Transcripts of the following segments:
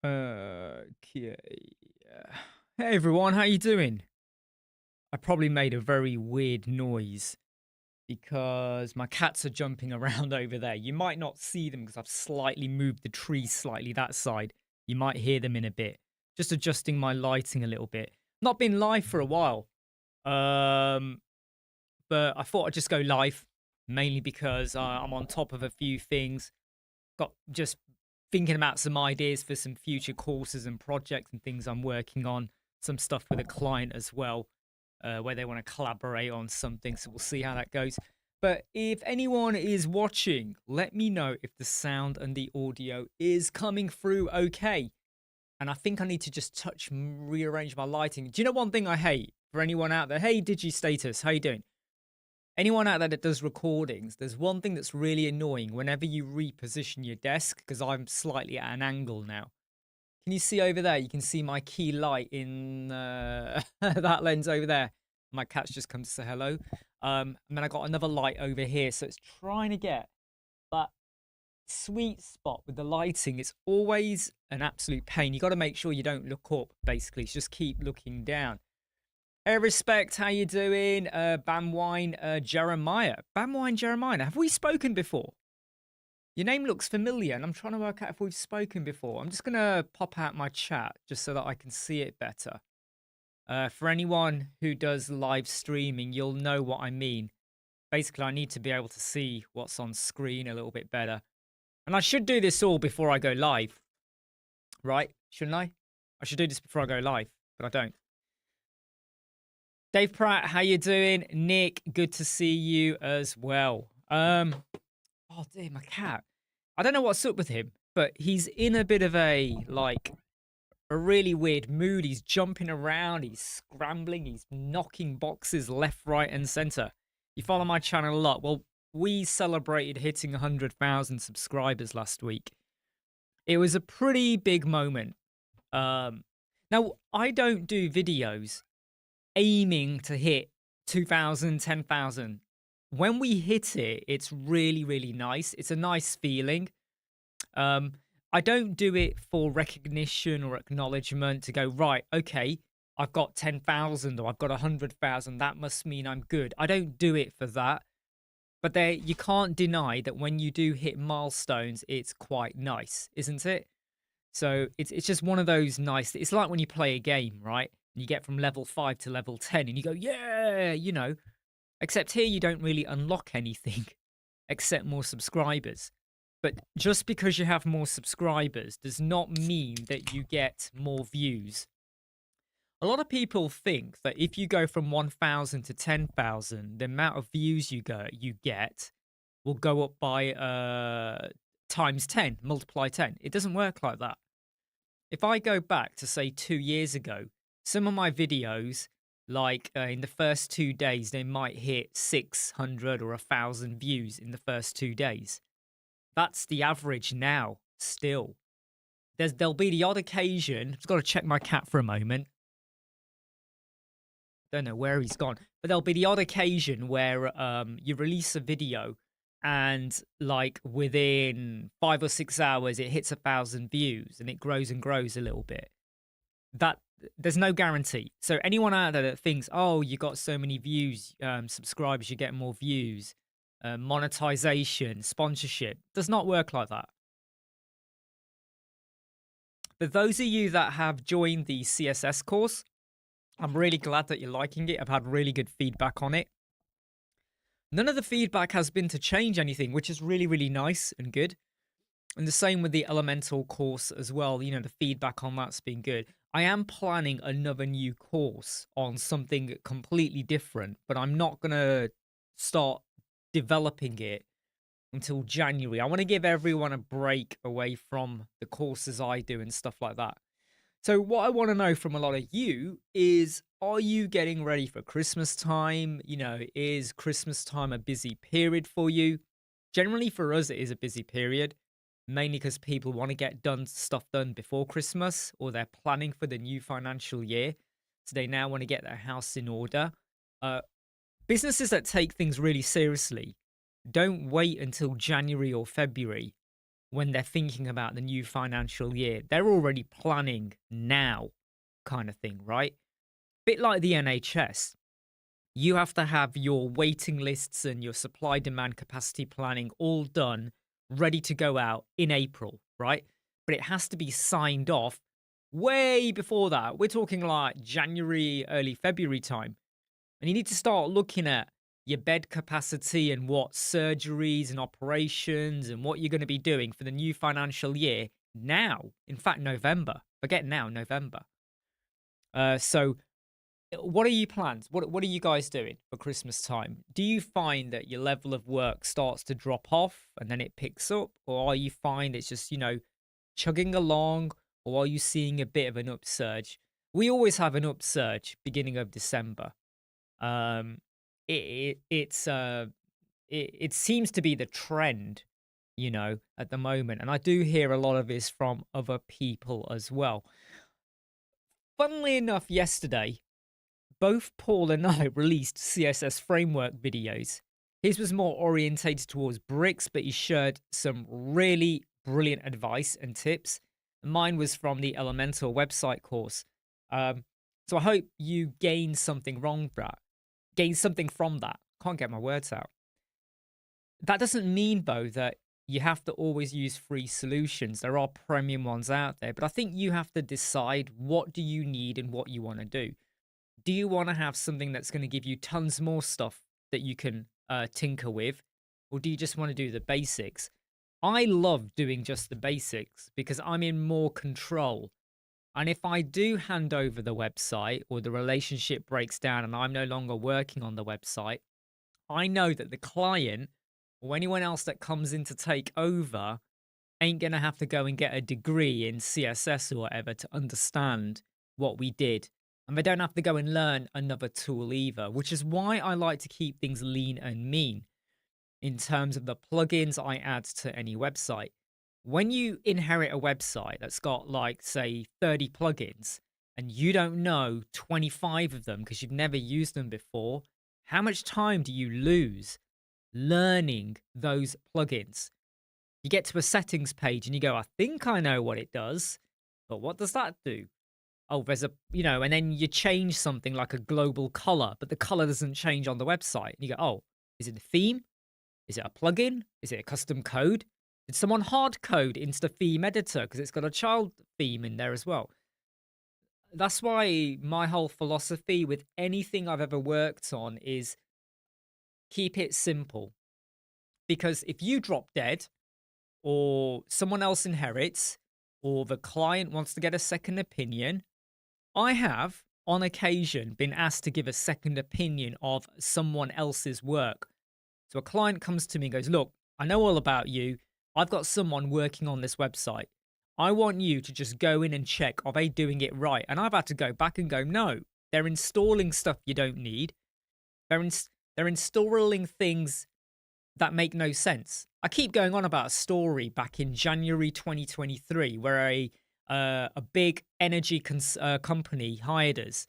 Okay. Hey everyone, how you doing? I probably made a very weird noise because my cats are jumping around over there. You might not see them because I've slightly moved the tree slightly that side. You might hear them in a bit. Just adjusting my lighting a little bit. Not been live for a while. Um, but I thought I'd just go live mainly because I'm on top of a few things. Got just thinking about some ideas for some future courses and projects and things I'm working on. Some stuff with a client as well, where they want to collaborate on something. So we'll see how that goes. But if anyone is watching, let me know if the sound and the audio is coming through okay. And I think I need to just rearrange my lighting. Do you know one thing I hate for anyone out there? Hey, DigiStatus, how you doing? Anyone out there that does recordings, there's one thing that's really annoying whenever you reposition your desk, because I'm slightly at an angle now. Can you see over there? You can see my key light in that lens over there. My cat's just come to say hello. And then I got another light over here. So it's trying to get that sweet spot with the lighting. It's always an absolute pain. You got to make sure you don't look up, basically. Just keep looking down. Hey, Respect, how you doing? Bamwine Jeremiah. Bamwine Jeremiah, have we spoken before? Your name looks familiar, and I'm trying to work out if we've spoken before. I'm just going to pop out my chat just so that I can see it better. For anyone who does live streaming, you'll know what I mean. Basically, I need to be able to see what's on screen a little bit better. And I should do this all before I go live, right? Shouldn't I? I should do this before I go live, but I don't. Dave Pratt, how you doing? Nick, good to see you as well. Oh dear, my cat. I don't know what's up with him, but he's in a bit of a really weird mood. He's jumping around, he's scrambling, he's knocking boxes left, right, and center. You follow my channel a lot. Well, we celebrated hitting 100,000 subscribers last week. It was a pretty big moment. Now, I don't do videos aiming to hit 2,000, 10,000. When we hit it, it's really, really nice. It's a nice feeling. I don't do it for recognition or acknowledgement to go, right, okay, I've got 10,000 or I've got 100,000. That must mean I'm good. I don't do it for that. But you can't deny that when you do hit milestones, it's quite nice, isn't it? So it's just one of those nice. It's like when you play a game, right? And you get from level 5 to level 10 and you go, yeah, you know. Except here you don't really unlock anything except more subscribers. But just because you have more subscribers does not mean that you get more views. A lot of people think that if you go from 1,000 to 10,000, the amount of views you get will go up by times 10, multiply 10. It doesn't work like that. If I go back to say 2 years ago, some of my videos, in the first 2 days, they might hit 600 or 1,000 views in the first 2 days. That's the average now, still. There'll be the odd occasion. I've got to check my cat for a moment. Don't know where he's gone, but there'll be the odd occasion where you release a video and within 5 or 6 hours it hits 1,000 views and it grows and grows a little bit. That there's no guarantee. So anyone out there that thinks, oh, you got so many views, subscribers, you get more views, monetization, sponsorship, does not work like that. But those of you that have joined the CSS course, I'm really glad that you're liking it. I've had really good feedback on it. None of the feedback has been to change anything, which is really, really nice and good. And the same with the Elemental course as well. You know, the feedback on that's been good. I am planning another new course on something completely different, but I'm not going to start developing it until January. I want to give everyone a break away from the courses I do and stuff like that. So what I want to know from a lot of you is, are you getting ready for Christmas time? You know, is Christmas time a busy period for you? Generally for us, it is a busy period, mainly because people want to get stuff done before Christmas, or they're planning for the new financial year. So they now want to get their house in order. Businesses that take things really seriously don't wait until January or February when they're thinking about the new financial year. They're already planning now, kind of thing, right? Bit like the NHS. You have to have your waiting lists and your supply demand capacity planning all done, ready to go out in April, right? But it has to be signed off way before that. We're talking like January, early February time. And you need to start looking at your bed capacity and what surgeries and operations and what you're going to be doing for the new financial year now. In fact, November. Forget now, November. So what are your plans? What are you guys doing for Christmas time? Do you find that your level of work starts to drop off and then it picks up? Or are you find it's just, chugging along? Or are you seeing a bit of an upsurge? We always have an upsurge beginning of December. Um, it seems to be the trend, at the moment. And I do hear a lot of this from other people as well. Funnily enough, yesterday, both Paul and I released CSS framework videos. His was more orientated towards bricks, but he shared some really brilliant advice and tips. Mine was from the Elementor website course. So I hope you gain something from that. Can't get my words out. That doesn't mean, though, that you have to always use free solutions. There are premium ones out there, but I think you have to decide what do you need and what you want to do. Do you want to have something that's going to give you tons more stuff that you can tinker with? Or do you just want to do the basics? I love doing just the basics because I'm in more control. And if I do hand over the website or the relationship breaks down and I'm no longer working on the website, I know that the client or anyone else that comes in to take over ain't going to have to go and get a degree in CSS or whatever to understand what we did. And they don't have to go and learn another tool either, which is why I like to keep things lean and mean in terms of the plugins I add to any website. When you inherit a website that's got like, say, 30 plugins and you don't know 25 of them because you've never used them before, how much time do you lose learning those plugins? You get to a settings page and you go, I think I know what it does, but what does that do? Oh, there's and then you change something like a global color, but the color doesn't change on the website. And you go, oh, is it a theme? Is it a plugin? Is it a custom code? Did someone hard code into the theme editor because it's got a child theme in there as well? That's why my whole philosophy with anything I've ever worked on is keep it simple. Because if you drop dead or someone else inherits or the client wants to get a second opinion, I have, on occasion, been asked to give a second opinion of someone else's work. So a client comes to me and goes, look, I know all about you. I've got someone working on this website. I want you to just go in and check, are they doing it right? And I've had to go back and go, no, they're installing stuff you don't need. They're installing things that make no sense. I keep going on about a story back in January 2023 where a big energy company hired us,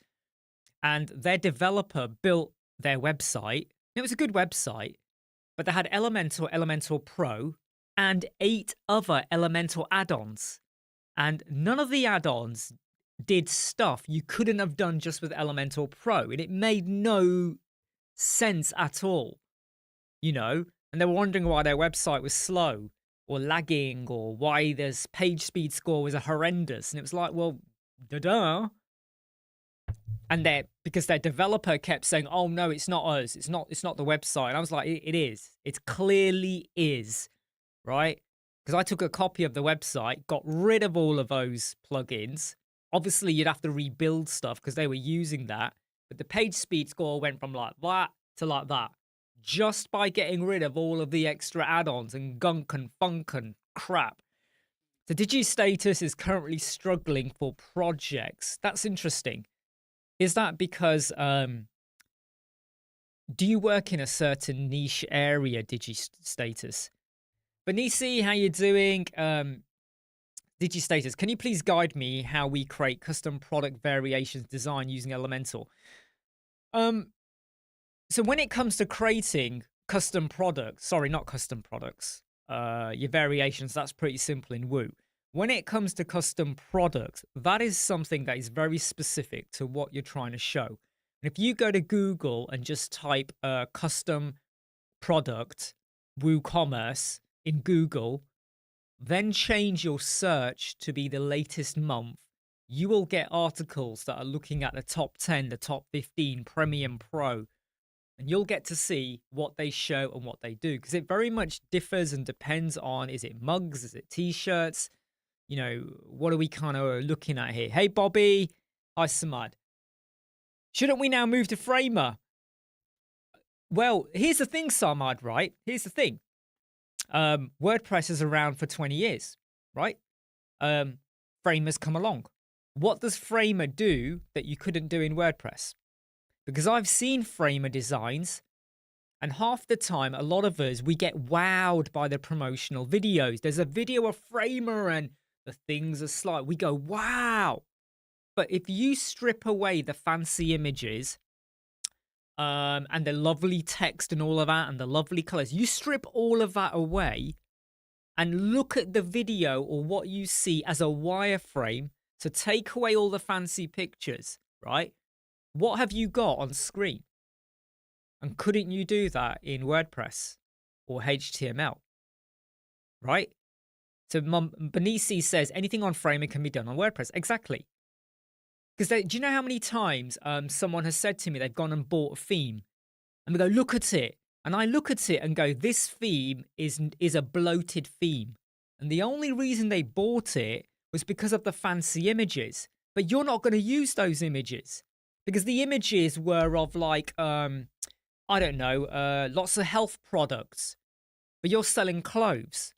and their developer built their website. It was a good website, but they had Elementor Pro, and 8 other Elementor add-ons. And none of the add-ons did stuff you couldn't have done just with Elementor Pro. And it made no sense at all, And they were wondering why their website was slow or lagging or why their page speed score was horrendous. And it was like, well, duh. And because their developer kept saying, oh, no, it's not us. It's not the website. And I was like, it is. It clearly is, right? Because I took a copy of the website, got rid of all of those plugins. Obviously, you'd have to rebuild stuff because they were using that. But the page speed score went from like that to like that just by getting rid of all of the extra add-ons and gunk and funk and crap. So DigiStatus is currently struggling for projects. That's interesting. Is that because do you work in a certain niche area, DigiStatus? Benisi, how you doing? DigiStatus, can you please guide me how we create custom product variations design using Elementor? So when it comes to creating custom products, sorry, not custom products, your variations, that's pretty simple in Woo. When it comes to custom products, that is something that is very specific to what you're trying to show. And if you go to Google and just type custom product WooCommerce in Google, then change your search to be the latest month, you will get articles that are looking at the top 10, the top 15, Premium Pro, and you'll get to see what they show and what they do, because it very much differs and depends on, is it mugs, is it t-shirts, you know, what are we kind of looking at here? Hey, Bobby. Hi, Samad. Shouldn't we now move to Framer? Well, here's the thing, Samad, right? Here's the thing. WordPress is around for 20 years, right? Framer's come along. What does Framer do that you couldn't do in WordPress? Because I've seen Framer designs, and half the time, a lot of us, we get wowed by the promotional videos. There's a video of Framer and the things are slight. We go, wow. But if you strip away the fancy images and the lovely text and all of that and the lovely colors, you strip all of that away and look at the video or what you see as a wireframe to take away all the fancy pictures, right? What have you got on screen? And couldn't you do that in WordPress or HTML, right? So Benisi says anything on Framer can be done on WordPress. Exactly. Because do you know how many times someone has said to me they've gone and bought a theme and they go, look at it. And I look at it and go, this theme is a bloated theme. And the only reason they bought it was because of the fancy images. But you're not going to use those images because the images were of like, I don't know, lots of health products. But you're selling clothes.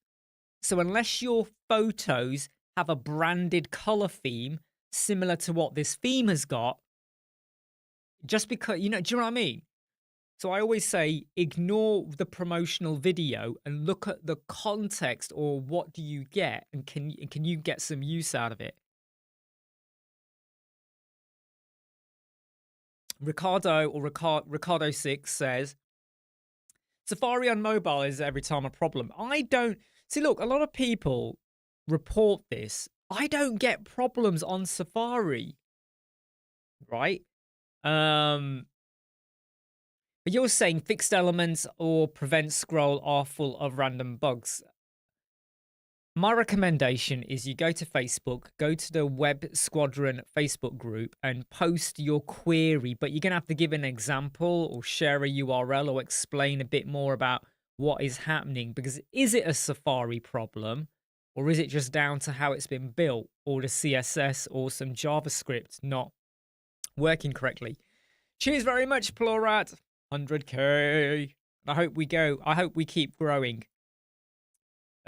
So unless your photos have a branded color theme similar to what this theme has got, just because, you know, do you know what I mean? So I always say, ignore the promotional video and look at the context or what do you get and can you get some use out of it? Ricardo 6 says, Safari on mobile is every time a problem. I don't... See, look, a lot of people report this. I don't get problems on Safari, right? But you're saying fixed elements or prevent scroll are full of random bugs. My recommendation is you go to Facebook, go to the Web Squadron Facebook group and post your query, but you're going to have to give an example or share a URL or explain a bit more about what is happening, because is it a Safari problem or is it just down to how it's been built or the CSS or some JavaScript not working correctly? Cheers very much, Plorat. 100K. I hope we keep growing.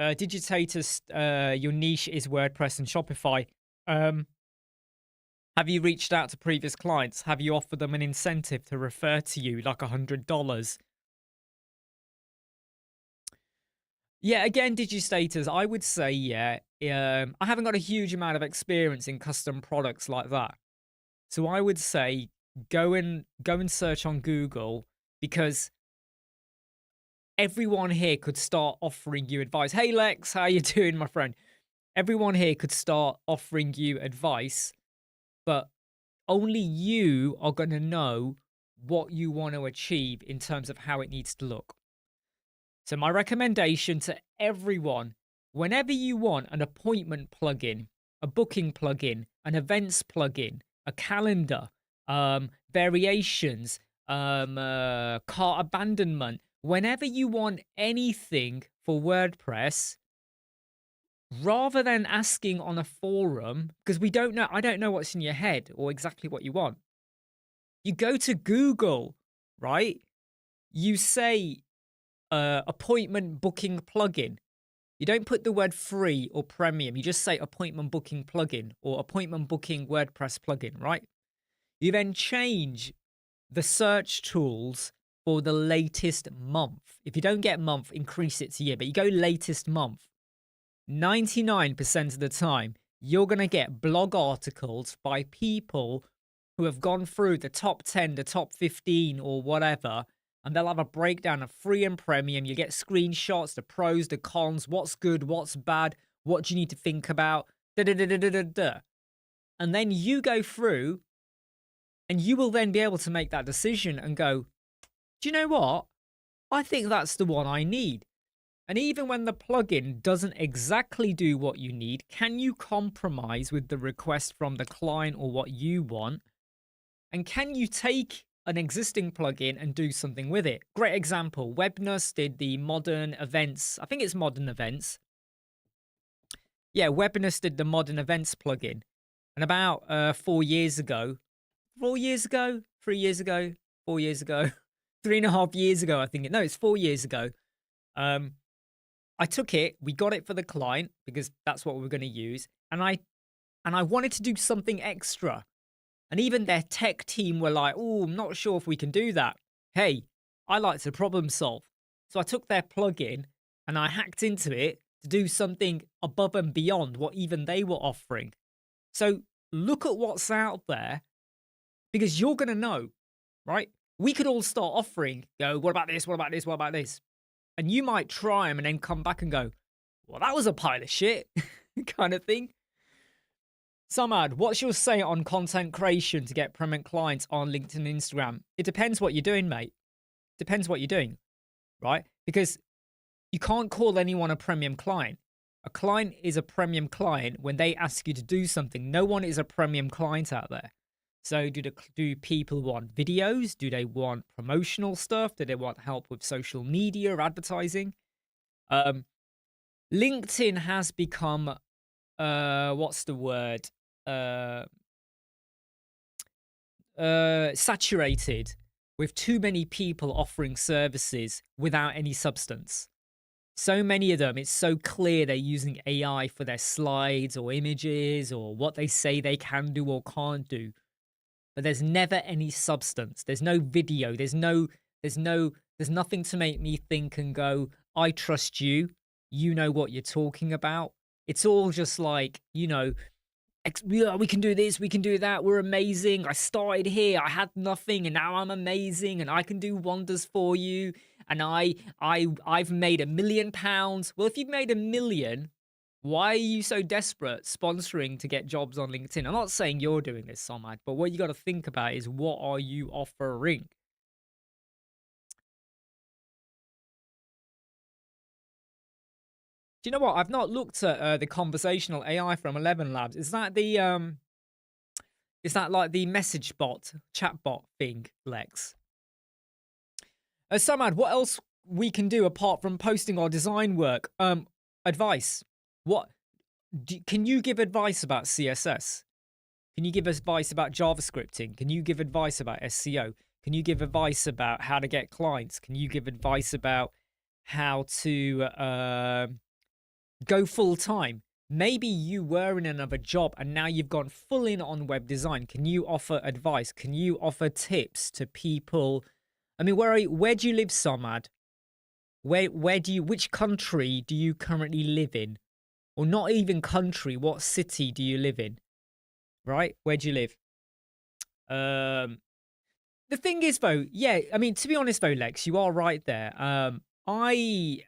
Digitatus, your niche is WordPress and Shopify. Have you reached out to previous clients? Have you offered them an incentive to refer to you, like $100? Yeah, again, Digistators, I would say, yeah. I haven't got a huge amount of experience in custom products like that. So I would say go and search on Google, because everyone here could start offering you advice. Hey, Lex, how you doing, my friend? Everyone here could start offering you advice, but only you are going to know what you want to achieve in terms of how it needs to look. So my recommendation to everyone, whenever you want an appointment plugin, a booking plugin, an events plugin, a calendar, variations, cart abandonment, whenever you want anything for WordPress, rather than asking on a forum, because I don't know what's in your head or exactly what you want. You go to Google, right? You say appointment booking plugin. You don't put the word free or premium. You just say appointment booking plugin or appointment booking WordPress plugin, right? You then change the search tools for the latest month. If you don't get month, increase it to year, but you go latest month. 99% of the time, you're going to get blog articles by people who have gone through the top 10, the top 15 or whatever, and they'll have a breakdown of free and premium. You get screenshots, the pros, the cons, what's good, what's bad, what do you need to think about, da da da da da da da. And then you go through and you will then be able to make that decision and go, do you know what? I think that's the one I need. And even when the plugin doesn't exactly do what you need, can you compromise with the request from the client or what you want? And can you take an existing plugin and do something with it? Great example. Webness did the modern events. I think it's modern events. Yeah, Webness did the modern events plugin. And about 4 years ago, 4 years ago, 3 years ago, 4 years ago, 3.5 years ago, I think. No, it's 4 years ago. I took it, we got it for the client because that's what we were going to use. And I wanted to do something extra. And even their tech team were like, oh, I'm not sure if we can do that. Hey, I like to problem solve. So I took their plugin and I hacked into it to do something above and beyond what even they were offering. So look at what's out there because you're going to know, right? We could all start offering, go, what about this? What about this? What about this? And you might try them and then come back and go, well, that was a pile of shit kind of thing. Samad, what's your say on content creation to get permanent clients on LinkedIn and Instagram? It depends what you're doing, mate. Depends what you're doing, right? Because you can't call anyone a premium client. A client is a premium client when they ask you to do something. No one is a premium client out there. So do people want videos? Do they want promotional stuff? Do they want help with social media or advertising? LinkedIn has become, what's the word? Saturated with too many people offering services without any substance. So many of them, it's so clear they're using AI for their slides or images or what they say they can do or can't do. But there's never any substance. There's no video. There's nothing to make me think and go, I trust you. You know what you're talking about. It's all just like, you know, we can do this, we can do that. We're amazing. I started here. I had nothing and now I'm amazing and I can do wonders for you. And I've made £1 million. Well, if you've made $1 million, why are you so desperate sponsoring to get jobs on LinkedIn? I'm not saying you're doing this, Samad, but what you got to think about is what are you offering? Do you know what? I've not looked at the conversational AI from 11 Labs. Is that like the message bot, chat bot thing, Lex? Samad, what else we can do apart from posting our design work? Advice. Can you give advice about CSS? Can you give advice about JavaScripting? Can you give advice about SEO? Can you give advice about how to get clients? Can you give advice about how to go full time? Maybe you were in another job and now you've gone full in on web design. Can you offer advice? Can you offer tips to people? I mean, where do you live, Samad? Which country do you currently live in? Or not even country, what city do you live in? Right? Where do you live? The thing is, though, yeah, I mean, to be honest, though, Lex, you are right there. I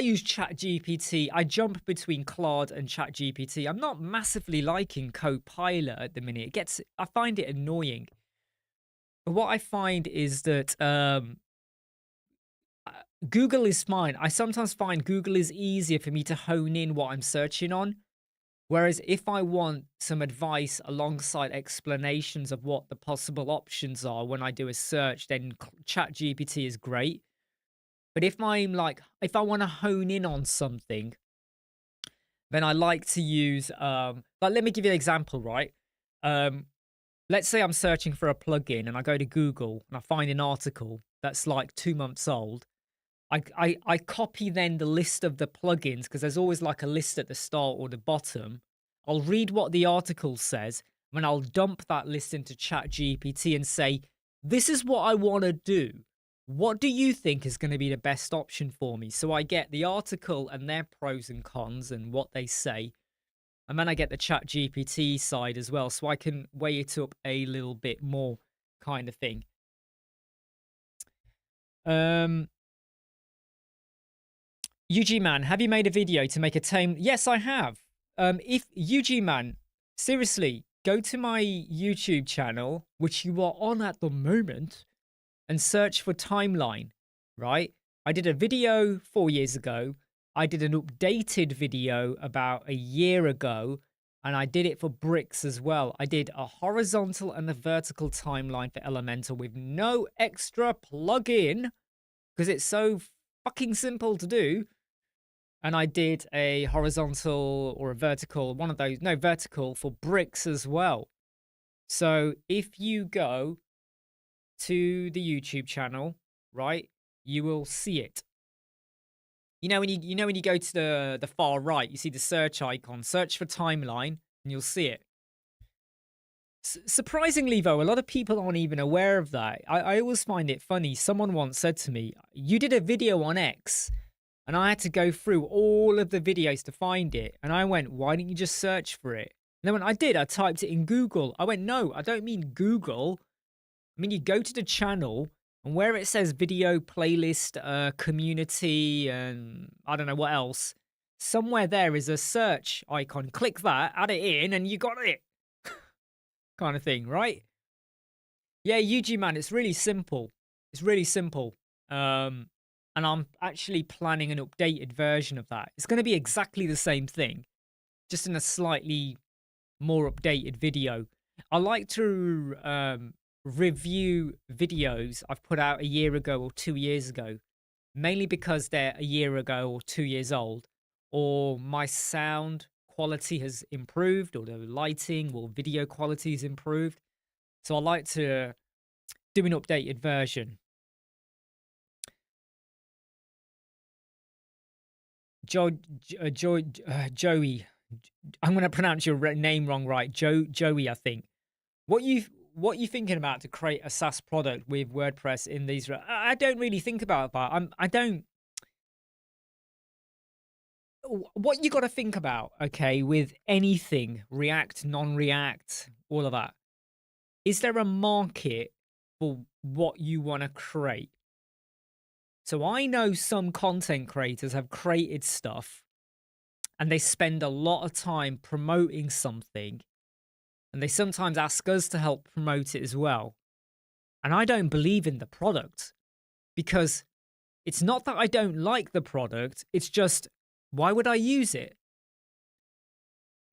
use ChatGPT. I jump between Claude and ChatGPT. I'm not massively liking Copilot at the minute. I find it annoying. But what I find is that Google is fine. I sometimes find Google is easier for me to hone in what I'm searching on. Whereas if I want some advice alongside explanations of what the possible options are when I do a search, then ChatGPT is great. But if I want to hone in on something, then I like to use, let me give you an example, right? Let's say I'm searching for a plugin and I go to Google and I find an article that's like 2 months old. I copy then the list of the plugins because there's always like a list at the start or the bottom. I'll read what the article says, and I'll dump that list into ChatGPT and say, this is what I want to do. What do you think is going to be the best option for me? So I get the article and their pros and cons and what they say. And then I get the ChatGPT side as well, so I can weigh it up a little bit more kind of thing. UG Man, have you made a video to make a tame? Yes, I have. If UG Man, seriously, go to my YouTube channel, which you are on at the moment, and search for timeline, right? I did a video 4 years ago. I did an updated video about a year ago, and I did it for bricks as well. I did a horizontal and a vertical timeline for Elementor with no extra plugin because it's so fucking simple to do. And I did a horizontal or a vertical, one of those, no, vertical for bricks as well. So if you go to the YouTube channel, right, you will see it. You know when you go to the far right, you see the search icon, search for timeline, and you'll see it. Surprisingly, though, a lot of people aren't even aware of that. I always find it funny. Someone once said to me, you did a video on X, and I had to go through all of the videos to find it. And I went, why didn't you just search for it? And then when I did, I typed it in Google. I went, no, I don't mean Google. I mean, you go to the channel, and where it says video, playlist, community, and I don't know what else, somewhere there is a search icon. Click that, add it in, and you got it. Kind of thing, right? Yeah, UG Man, it's really simple. It's really simple. And I'm actually planning an updated version of that. It's going to be exactly the same thing, just in a slightly more updated video. I like to review videos I've put out a year ago or 2 years ago, mainly because they're a year ago or 2 years old, or my sound quality has improved, or the lighting or video quality has improved. So I like to do an updated version. Joey, I'm going to pronounce your name wrong, right? Joey, I think. What you thinking about to create a SaaS product with WordPress in these? I don't really think about that. I don't. What you got to think about, okay, with anything, React, non-React, all of that. Is there a market for what you want to create? So I know some content creators have created stuff and they spend a lot of time promoting something, and they sometimes ask us to help promote it as well. And I don't believe in the product, because it's not that I don't like the product. It's just, why would I use it?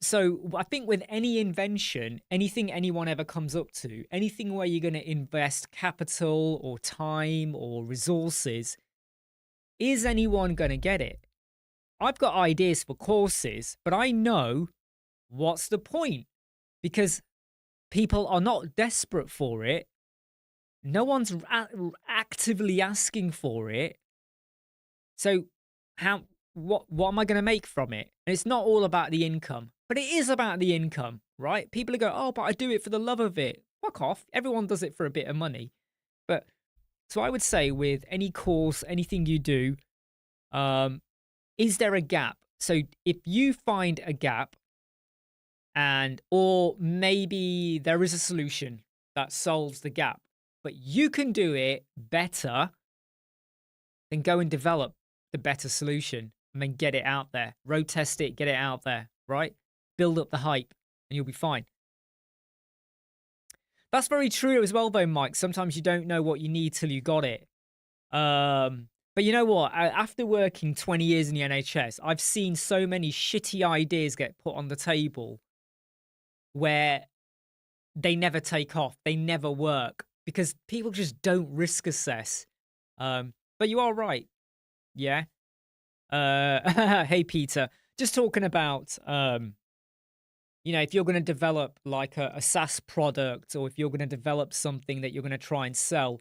So I think with any invention, anything anyone ever comes up to, anything where you're going to invest capital or time or resources, is anyone going to get it? I've got ideas for courses, but I know what's the point, because people are not desperate for it. No one's actively asking for it. So what am I going to make from it? And it's not all about the income, but it is about the income, right? People go, oh, but I do it for the love of it. Fuck off. Everyone does it for a bit of money. But so I would say with any course, anything you do, is there a gap? So if you find a gap, or maybe there is a solution that solves the gap, but you can do it better, then go and develop the better solution and then get it out there. Road test it, get it out there, right? Build up the hype and you'll be fine. That's very true as well, though, Mike. Sometimes you don't know what you need till you got it. But you know what? After working 20 years in the NHS, I've seen so many shitty ideas get put on the table where they never take off. They never work because people just don't risk assess. But you are right. Yeah. Hey, Peter. Just talking about, if you're going to develop like a SaaS product, or if you're going to develop something that you're going to try and sell,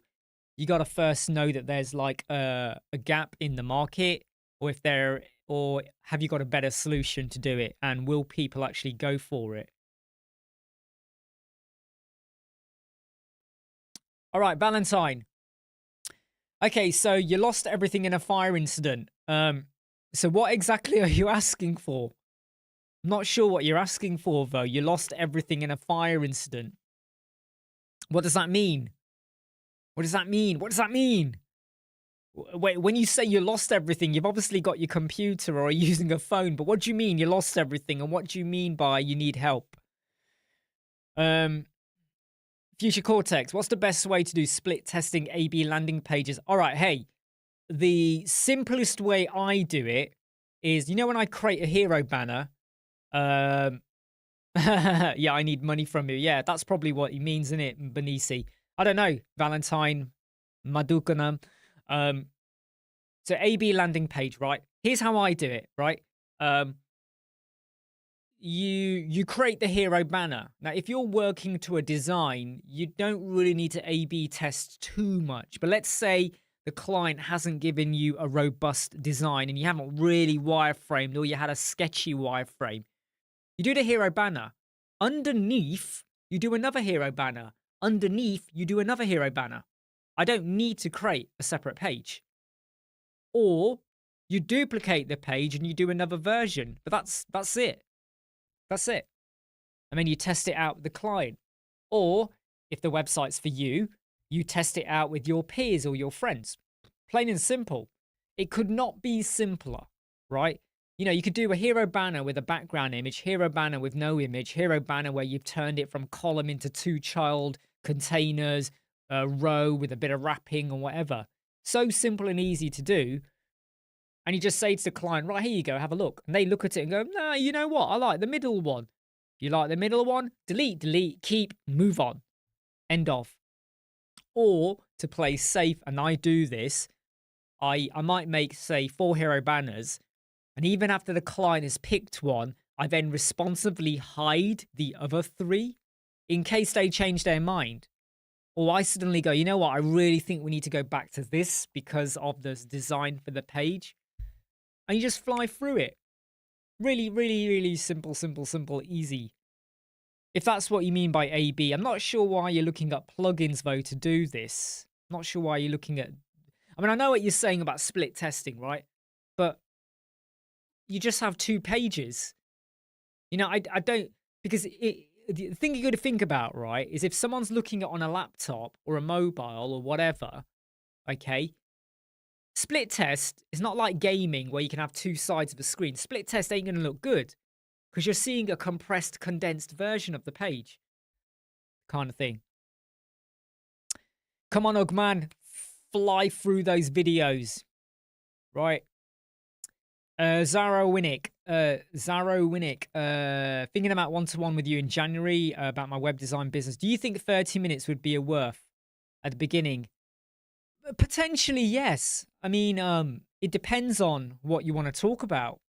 you got to first know that there's like a gap in the market, or have you got a better solution to do it? And will people actually go for it? All right, Valentine. Okay, so you lost everything in a fire incident. So what exactly are you asking for? I'm not sure what you're asking for, though. You lost everything in a fire incident. What does that mean? What does that mean? What does that mean? Wait, when you say you lost everything, you've obviously got your computer or are using a phone, but what do you mean you lost everything? And what do you mean by you need help? Future Cortex, what's the best way to do split testing A/B landing pages? All right, hey, the simplest way I do it is, you know, when I create a hero banner, um, yeah, I need money from you. Yeah, that's probably what he means, isn't it, Benisi? I don't know, Valentine, Madukanam. Um, so A/B landing page, right? Here's how I do it, right? You create the hero banner. Now, if you're working to a design, you don't really need to A/B test too much. But let's say the client hasn't given you a robust design and you haven't really wireframed, or you had a sketchy wireframe. You do the hero banner. Underneath, you do another hero banner. Underneath, you do another hero banner. I don't need to create a separate page. Or you duplicate the page and you do another version. But that's it. That's it. And then you test it out with the client. Or if the website's for you, you test it out with your peers or your friends. Plain and simple. It could not be simpler, right? You know, you could do a hero banner with a background image, hero banner with no image, hero banner where you've turned it from column into 2 child containers, a row with a bit of wrapping or whatever. So simple and easy to do. And you just say to the client, right, here you go, have a look. And they look at it and go, nah, you know what? I like the middle one. You like the middle one? Delete, keep, move on. End of. Or to play safe, and I do this, I might make, say, 4 hero banners. And even after the client has picked one, I then responsibly hide the other 3 in case they change their mind. Or I suddenly go, you know what? I really think we need to go back to this because of the design for the page. And you just fly through it. Really, really, really simple, easy. If that's what you mean by A/B, I'm not sure why you're looking at plugins, though, to do this. I'm not sure why you're looking at... I mean, I know what you're saying about split testing, right? But you just have 2 pages. You know, I don't... Because the thing you got to think about, right, is if someone's looking at on a laptop or a mobile or whatever, okay... Split test is not like gaming where you can have 2 sides of a screen. Split test ain't going to look good because you're seeing a compressed, condensed version of the page kind of thing. Come on, Ugman. Fly through those videos. Right. Zaro Winnick. Thinking about one-to-one with you in January about my web design business. Do you think 30 minutes would be a worth at the beginning? Potentially, yes. I mean, it depends on what you want to talk about.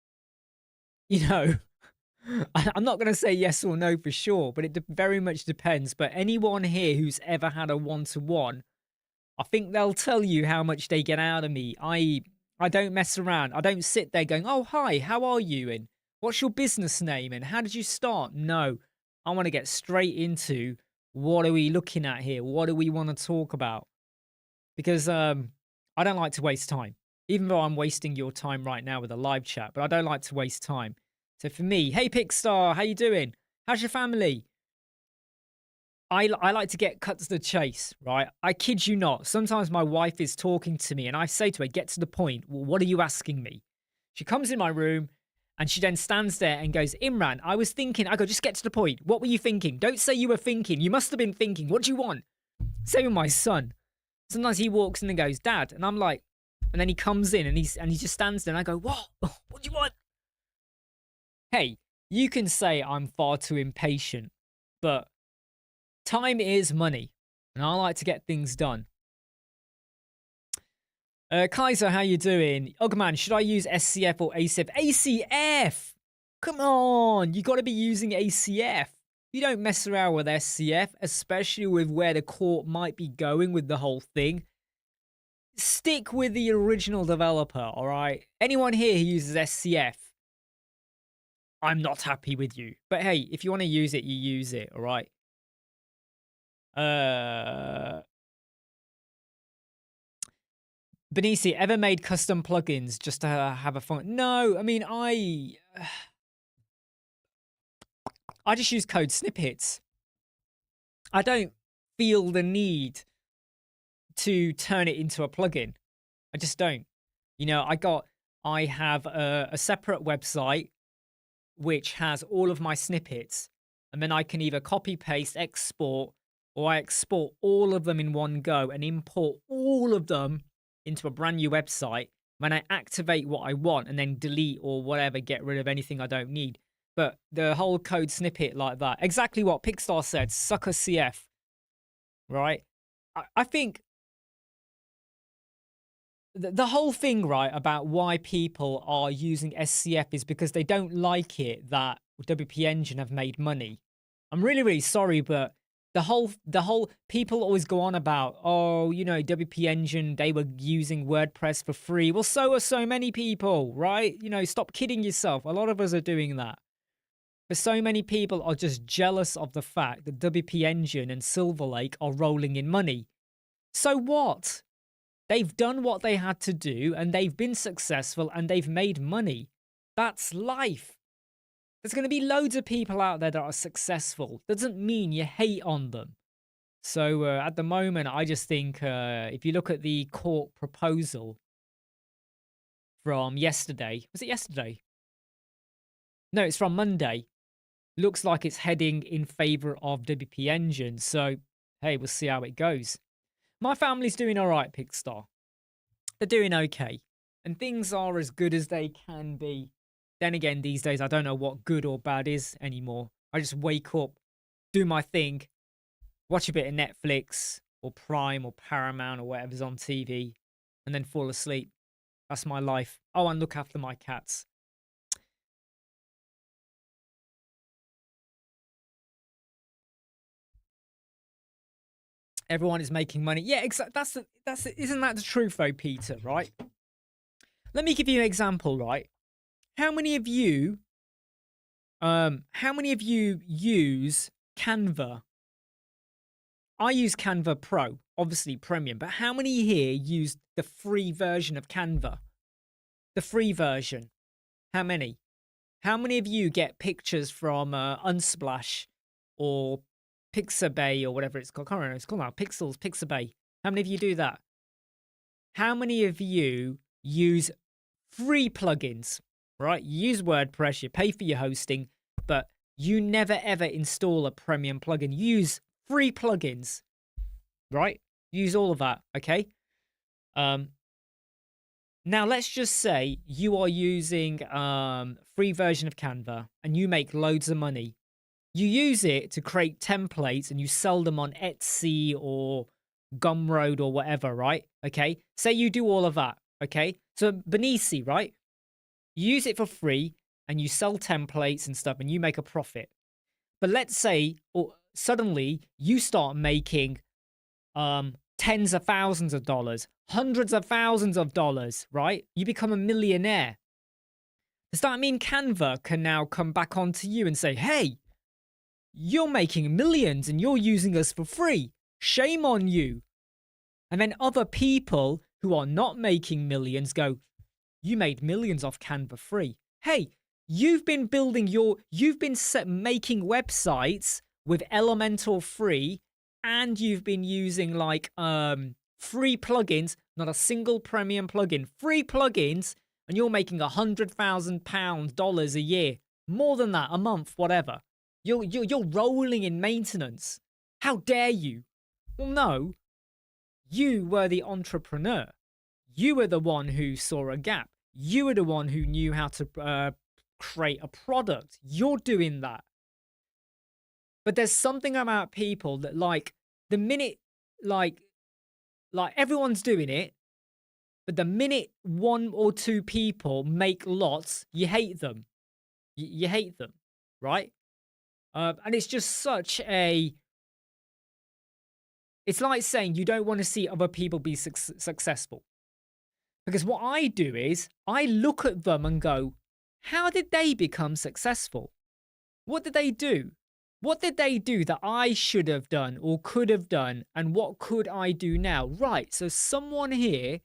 You know, I'm not going to say yes or no for sure, but it very much depends. But anyone here who's ever had a one-to-one, I think they'll tell you how much they get out of me. I don't mess around. I don't sit there going, oh, hi, how are you? And what's your business name? And how did you start? No, I want to get straight into what are we looking at here? What do we want to talk about? Because I don't like to waste time, even though I'm wasting your time right now with a live chat, but I don't like to waste time. So for me, hey, Pickstar, how you doing? How's your family? I like to get cut to the chase, right? I kid you not. Sometimes my wife is talking to me and I say to her, get to the point. Well, what are you asking me? She comes in my room and she then stands there and goes, Imran, I was thinking. I go, just get to the point. What were you thinking? Don't say you were thinking. You must have been thinking. What do you want? Same with my son. Sometimes he walks in and goes, Dad. And I'm like, and then he comes in and he just stands there and I go, what? What do you want? Hey, you can say I'm far too impatient, but time is money and I like to get things done. Kaiser, how you doing? Ugman, should I use SCF or ACF? ACF! Come on, you got to be using ACF. You don't mess around with SCF, especially with where the court might be going with the whole thing. Stick with the original developer, all right? Anyone here who uses SCF, I'm not happy with you. But hey, if you want to use it, you use it, all right? Benici, ever made custom plugins just to have a fun? No, I mean, I just use code snippets. I don't feel the need to turn it into a plugin. I just don't. You know, I have a separate website which has all of my snippets, and then I can either copy, paste, export, or I export all of them in one go and import all of them into a brand new website. When I activate what I want and then delete or whatever, get rid of anything I don't need. But the whole code snippet like that, exactly what Pixar said, sucker CF, right? I think the whole thing, right, about why people are using SCF is because they don't like it that WP Engine have made money. I'm really, really sorry, but the whole people always go on about, oh, you know, WP Engine, they were using WordPress for free. Well, so are so many people, right? You know, stop kidding yourself. A lot of us are doing that. But so many people are just jealous of the fact that WP Engine and Silver Lake are rolling in money. So what? They've done what they had to do, and they've been successful, and they've made money. That's life. There's going to be loads of people out there that are successful. Doesn't mean you hate on them. So at the moment, I just think if you look at the court proposal from yesterday, was it yesterday? No, it's from Monday. Looks like it's heading in favor of WP Engine. So, hey, we'll see how it goes. My family's doing all right, Pigstar. They're doing okay. And things are as good as they can be. Then again, these days, I don't know what good or bad is anymore. I just wake up, do my thing, watch a bit of Netflix or Prime or Paramount or whatever's on TV, and then fall asleep. That's my life. Oh, and look after my cats. Everyone is making money. Yeah, exactly. Isn't that the truth though, Peter, right? Let me give you an example, right? How many of you use Canva? I use Canva Pro, obviously Premium, but how many here use the free version of Canva? The free version. How many? How many of you get pictures from Unsplash or Pixabay or whatever it's called? I can't remember. It's called now. Pixels, Pixabay. How many of you do that? How many of you use free plugins, right? You use WordPress, you pay for your hosting, but you never ever install a premium plugin. You use free plugins, right? Use all of that, okay? Now, let's just say you are using free version of Canva and you make loads of money. You use it to create templates and you sell them on Etsy or Gumroad or whatever, right? Okay. Say you do all of that. Okay. So Benisi, right? You use it for free and you sell templates and stuff and you make a profit. But let's say suddenly you start making tens of thousands of dollars, hundreds of thousands of dollars, right? You become a millionaire. Does that mean Canva can now come back onto you and say, hey, you're making millions and you're using us for free. Shame on you. And then other people who are not making millions go, you made millions off Canva free. Hey, you've been making websites with Elementor free, and you've been using like free plugins, not a single premium plugin, free plugins, and you're making $100,000 a year, more than that, a month, whatever. You're rolling in maintenance. How dare you? Well, no. You were the entrepreneur. You were the one who saw a gap. You were the one who knew how to create a product. You're doing that. But there's something about people that, like, the minute, like everyone's doing it, but the minute one or two people make lots, you hate them. You hate them, right? And it's just such a... It's like saying you don't want to see other people be successful. Because what I do is I look at them and go, how did they become successful? What did they do? What did they do that I should have done or could have done? And what could I do now? Right, so someone here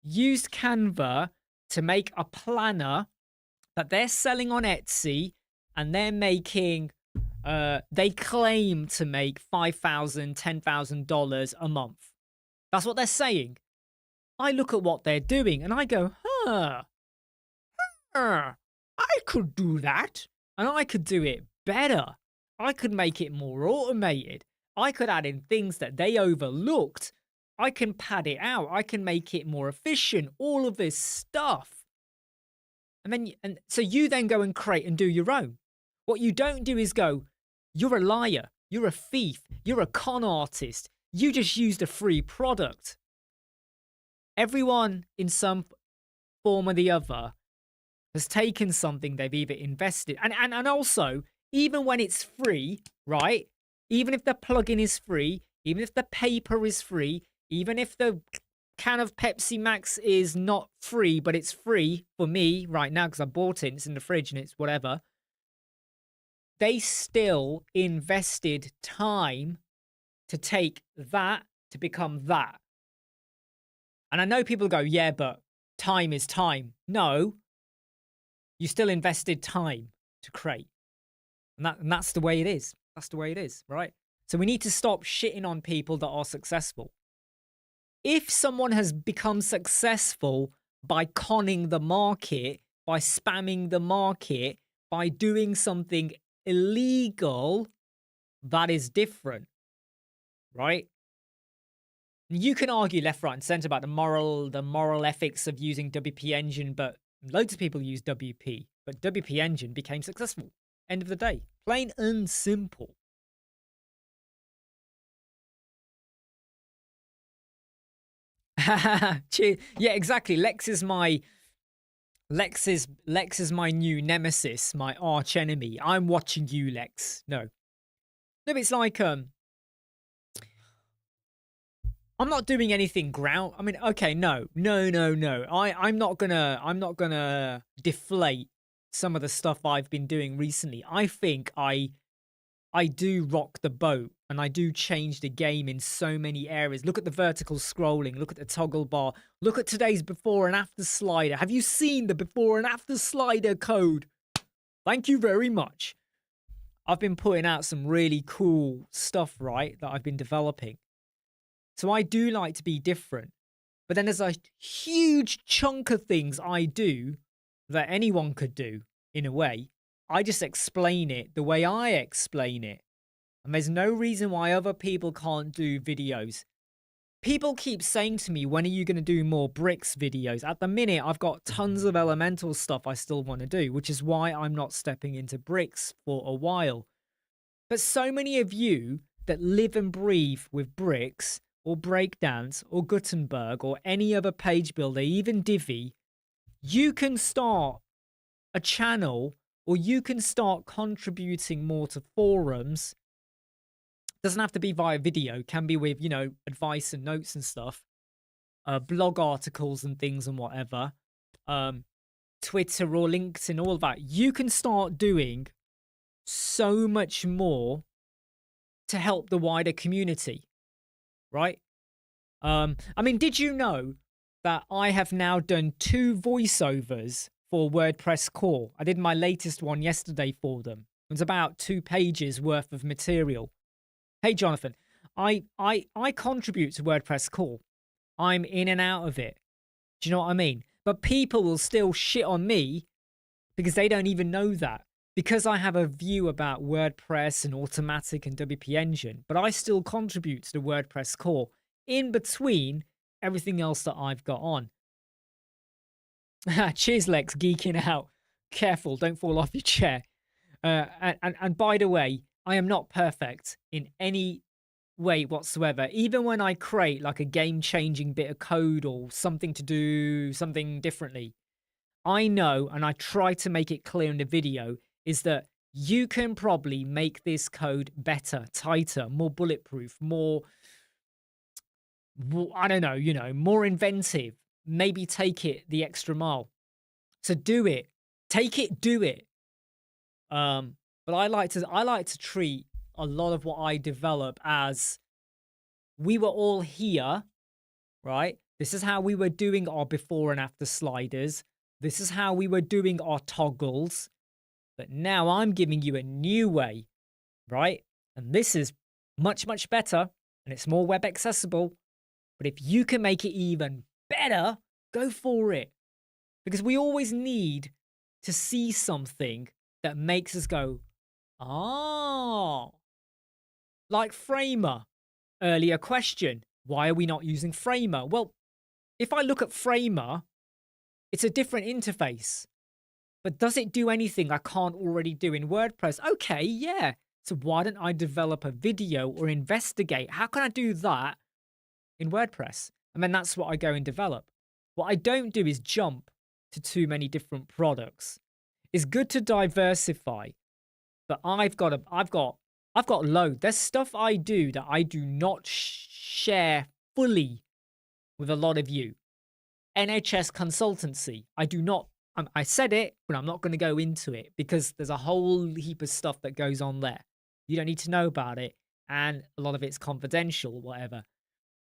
used Canva to make a planner that they're selling on Etsy, and they're making... they claim to make $5,000, $10,000 a month. That's what they're saying. I look at what they're doing and I go, I could do that. And I could do it better. I could make it more automated. I could add in things that they overlooked. I can pad it out. I can make it more efficient. All of this stuff. And so you then go and create and do your own. What you don't do is go, you're a liar. You're a thief. You're a con artist. You just used a free product. Everyone in some form or the other has taken something they've either invested. And also, even when it's free, right? Even if the plugin is free, even if the paper is free, even if the can of Pepsi Max is not free, but it's free for me right now because I bought it, it's in the fridge and it's whatever. They still invested time to take that to become that. And I know people go, yeah, but time is time. No, you still invested time to create. And that's the way it is. That's the way it is, right? So we need to stop shitting on people that are successful. If someone has become successful by conning the market, by spamming the market, by doing something illegal, that is different, right? You can argue left, right, and center about the moral ethics of using WP Engine, but loads of people use WP. But WP Engine became successful. End of the day. Plain and simple. Yeah, exactly. Lex is my new nemesis, my arch enemy. I'm watching you, Lex. No, it's like I'm not doing anything ground. I mean, okay, no. I'm not gonna deflate some of the stuff I've been doing recently. I think I do rock the boat and I do change the game in so many areas. Look at the vertical scrolling. Look at the toggle bar. Look at today's before and after slider. Have you seen the before and after slider code? Thank you very much. I've been putting out some really cool stuff, right, that I've been developing. So I do like to be different. But then there's a huge chunk of things I do that anyone could do in a way. I just explain it the way I explain it. And there's no reason why other people can't do videos. People keep saying to me, when are you going to do more bricks videos? At the minute, I've got tons of elemental stuff I still want to do, which is why I'm not stepping into bricks for a while. But so many of you that live and breathe with bricks or breakdance or Gutenberg or any other page builder, even Divi, you can start a channel or you can start contributing more to forums. Doesn't have to be via video, can be with, advice and notes and stuff, blog articles and things and whatever, Twitter or LinkedIn, all of that. You can start doing so much more to help the wider community, right? I mean, did you know that I have now done 2 voiceovers for WordPress Core? I did my latest one yesterday for them. It was about 2 pages worth of material. Hey, Jonathan, I contribute to WordPress Core. I'm in and out of it. Do you know what I mean? But people will still shit on me because they don't even know that. Because I have a view about WordPress and Automatic and WP Engine, but I still contribute to the WordPress Core in between everything else that I've got on. Cheers, Lex, geeking out. Careful, don't fall off your chair. And by the way, I am not perfect in any way whatsoever. Even when I create like a game-changing bit of code or something to do something differently, I know, and I try to make it clear in the video, is that you can probably make this code better, tighter, more bulletproof, more, I don't know, more inventive. Maybe take it the extra mile. So do it. Take it, do it. But I like to treat a lot of what I develop as we were all here, right? This is how we were doing our before and after sliders. This is how we were doing our toggles. But now I'm giving you a new way, right? And this is much, much better and it's more web accessible. But if you can make it even better, go for it. Because we always need to see something that makes us go, oh, like Framer. Earlier question, why are we not using Framer? Well, if I look at Framer, it's a different interface. But does it do anything I can't already do in WordPress? Okay, yeah. So why don't I develop a video or investigate? How can I do that in WordPress? And then that's what I go and develop. What I don't do is jump to too many different products. It's good to diversify, but I've got load. There's stuff I do that I do not share fully with a lot of you. NHS consultancy. I said it, but I'm not going to go into it because there's a whole heap of stuff that goes on there. You don't need to know about it, and a lot of it's confidential, whatever.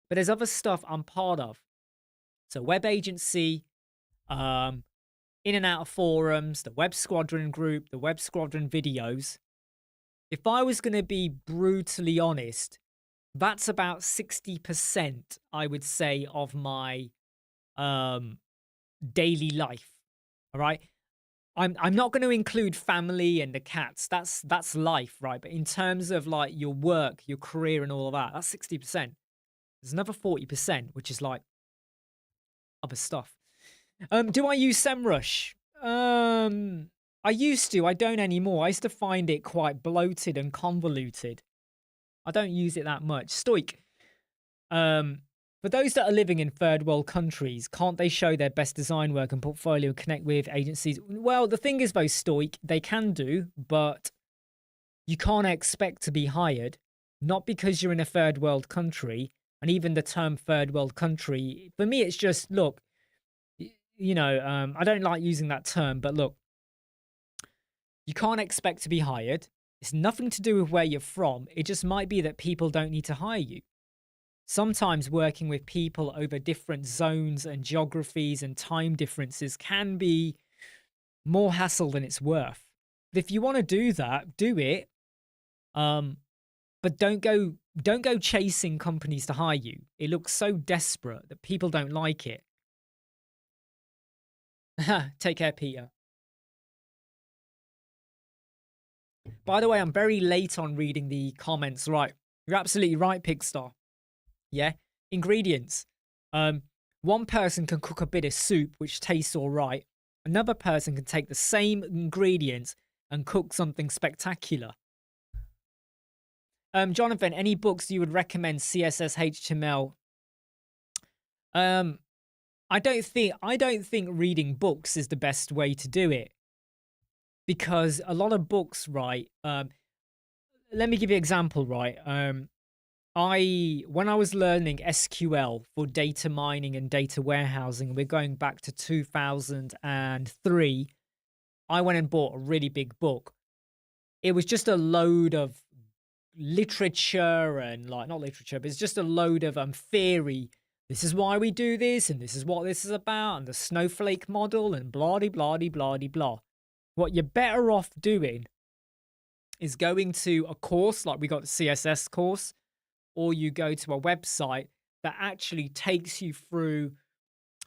But there's other stuff I'm part of. So web agency, in and out of forums, the Web Squadron group, the Web Squadron videos. If I was going to be brutally honest, that's about 60%, I would say, of my daily life. All right. I'm not going to include family and the cats. That's life, right? But in terms of like your work, your career and all of that, that's 60%. There's another 40%, which is like other stuff. Do I use SEMrush? I used to. I don't anymore. I used to find it quite bloated and convoluted. I don't use it that much. Stoic. For those that are living in third world countries, can't they show their best design work and portfolio and connect with agencies? Well, the thing is, though, Stoic, they can do, but you can't expect to be hired, not because you're in a third world country. And even the term third world country, for me, it's just, look, I don't like using that term, but look, you can't expect to be hired. It's nothing to do with where you're from. It just might be that people don't need to hire you. Sometimes working with people over different zones and geographies and time differences can be more hassle than it's worth. But if you want to do that, do it. But don't go chasing companies to hire you. It looks so desperate that people don't like it. Take care, Peter. By the way, I'm very late on reading the comments. Right. You're absolutely right, Pigstar. Yeah. Ingredients. One person can cook a bit of soup, which tastes all right. Another person can take the same ingredients and cook something spectacular. Jonathan, any books you would recommend CSS HTML? I don't think reading books is the best way to do it. Because a lot of books, right? Let me give you an example, right? When I was learning SQL for data mining and data warehousing, we're going back to 2003. I went and bought a really big book. It was just a load of literature and not literature, but it's just a load of theory. This is why we do this, and this is what this is about, and the snowflake model, and blah de blah de blah de blah. What you're better off doing is going to a course, like we got the CSS course, or you go to a website that actually takes you through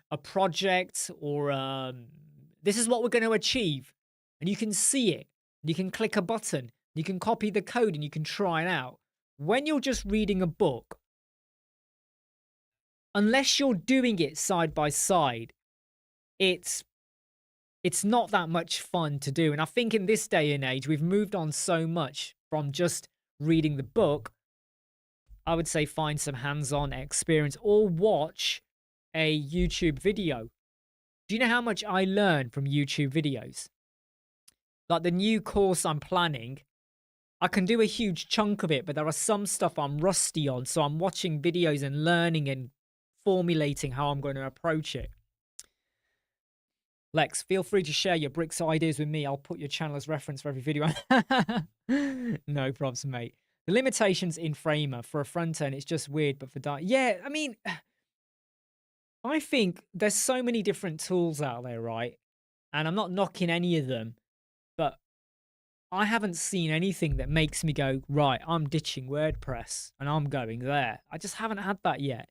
a project or this is what we're going to achieve. And you can see it. You can click a button. You can copy the code and you can try it out. When you're just reading a book, unless you're doing it side by side, it's not that much fun to do. And I think in this day and age, we've moved on so much from just reading the book. I would say find some hands-on experience or watch a YouTube video. Do you know how much I learn from YouTube videos? Like the new course I'm planning, I can do a huge chunk of it, but there are some stuff I'm rusty on. So I'm watching videos and learning and formulating how I'm going to approach it. Lex, feel free to share your bricks ideas with me. I'll put your channel as reference for every video. No problems, mate. The limitations in Framer for a front end, it's just weird, but for yeah, I mean, I think there's so many different tools out there, right? And I'm not knocking any of them, but I haven't seen anything that makes me go, right, I'm ditching WordPress and I'm going there. I just haven't had that yet.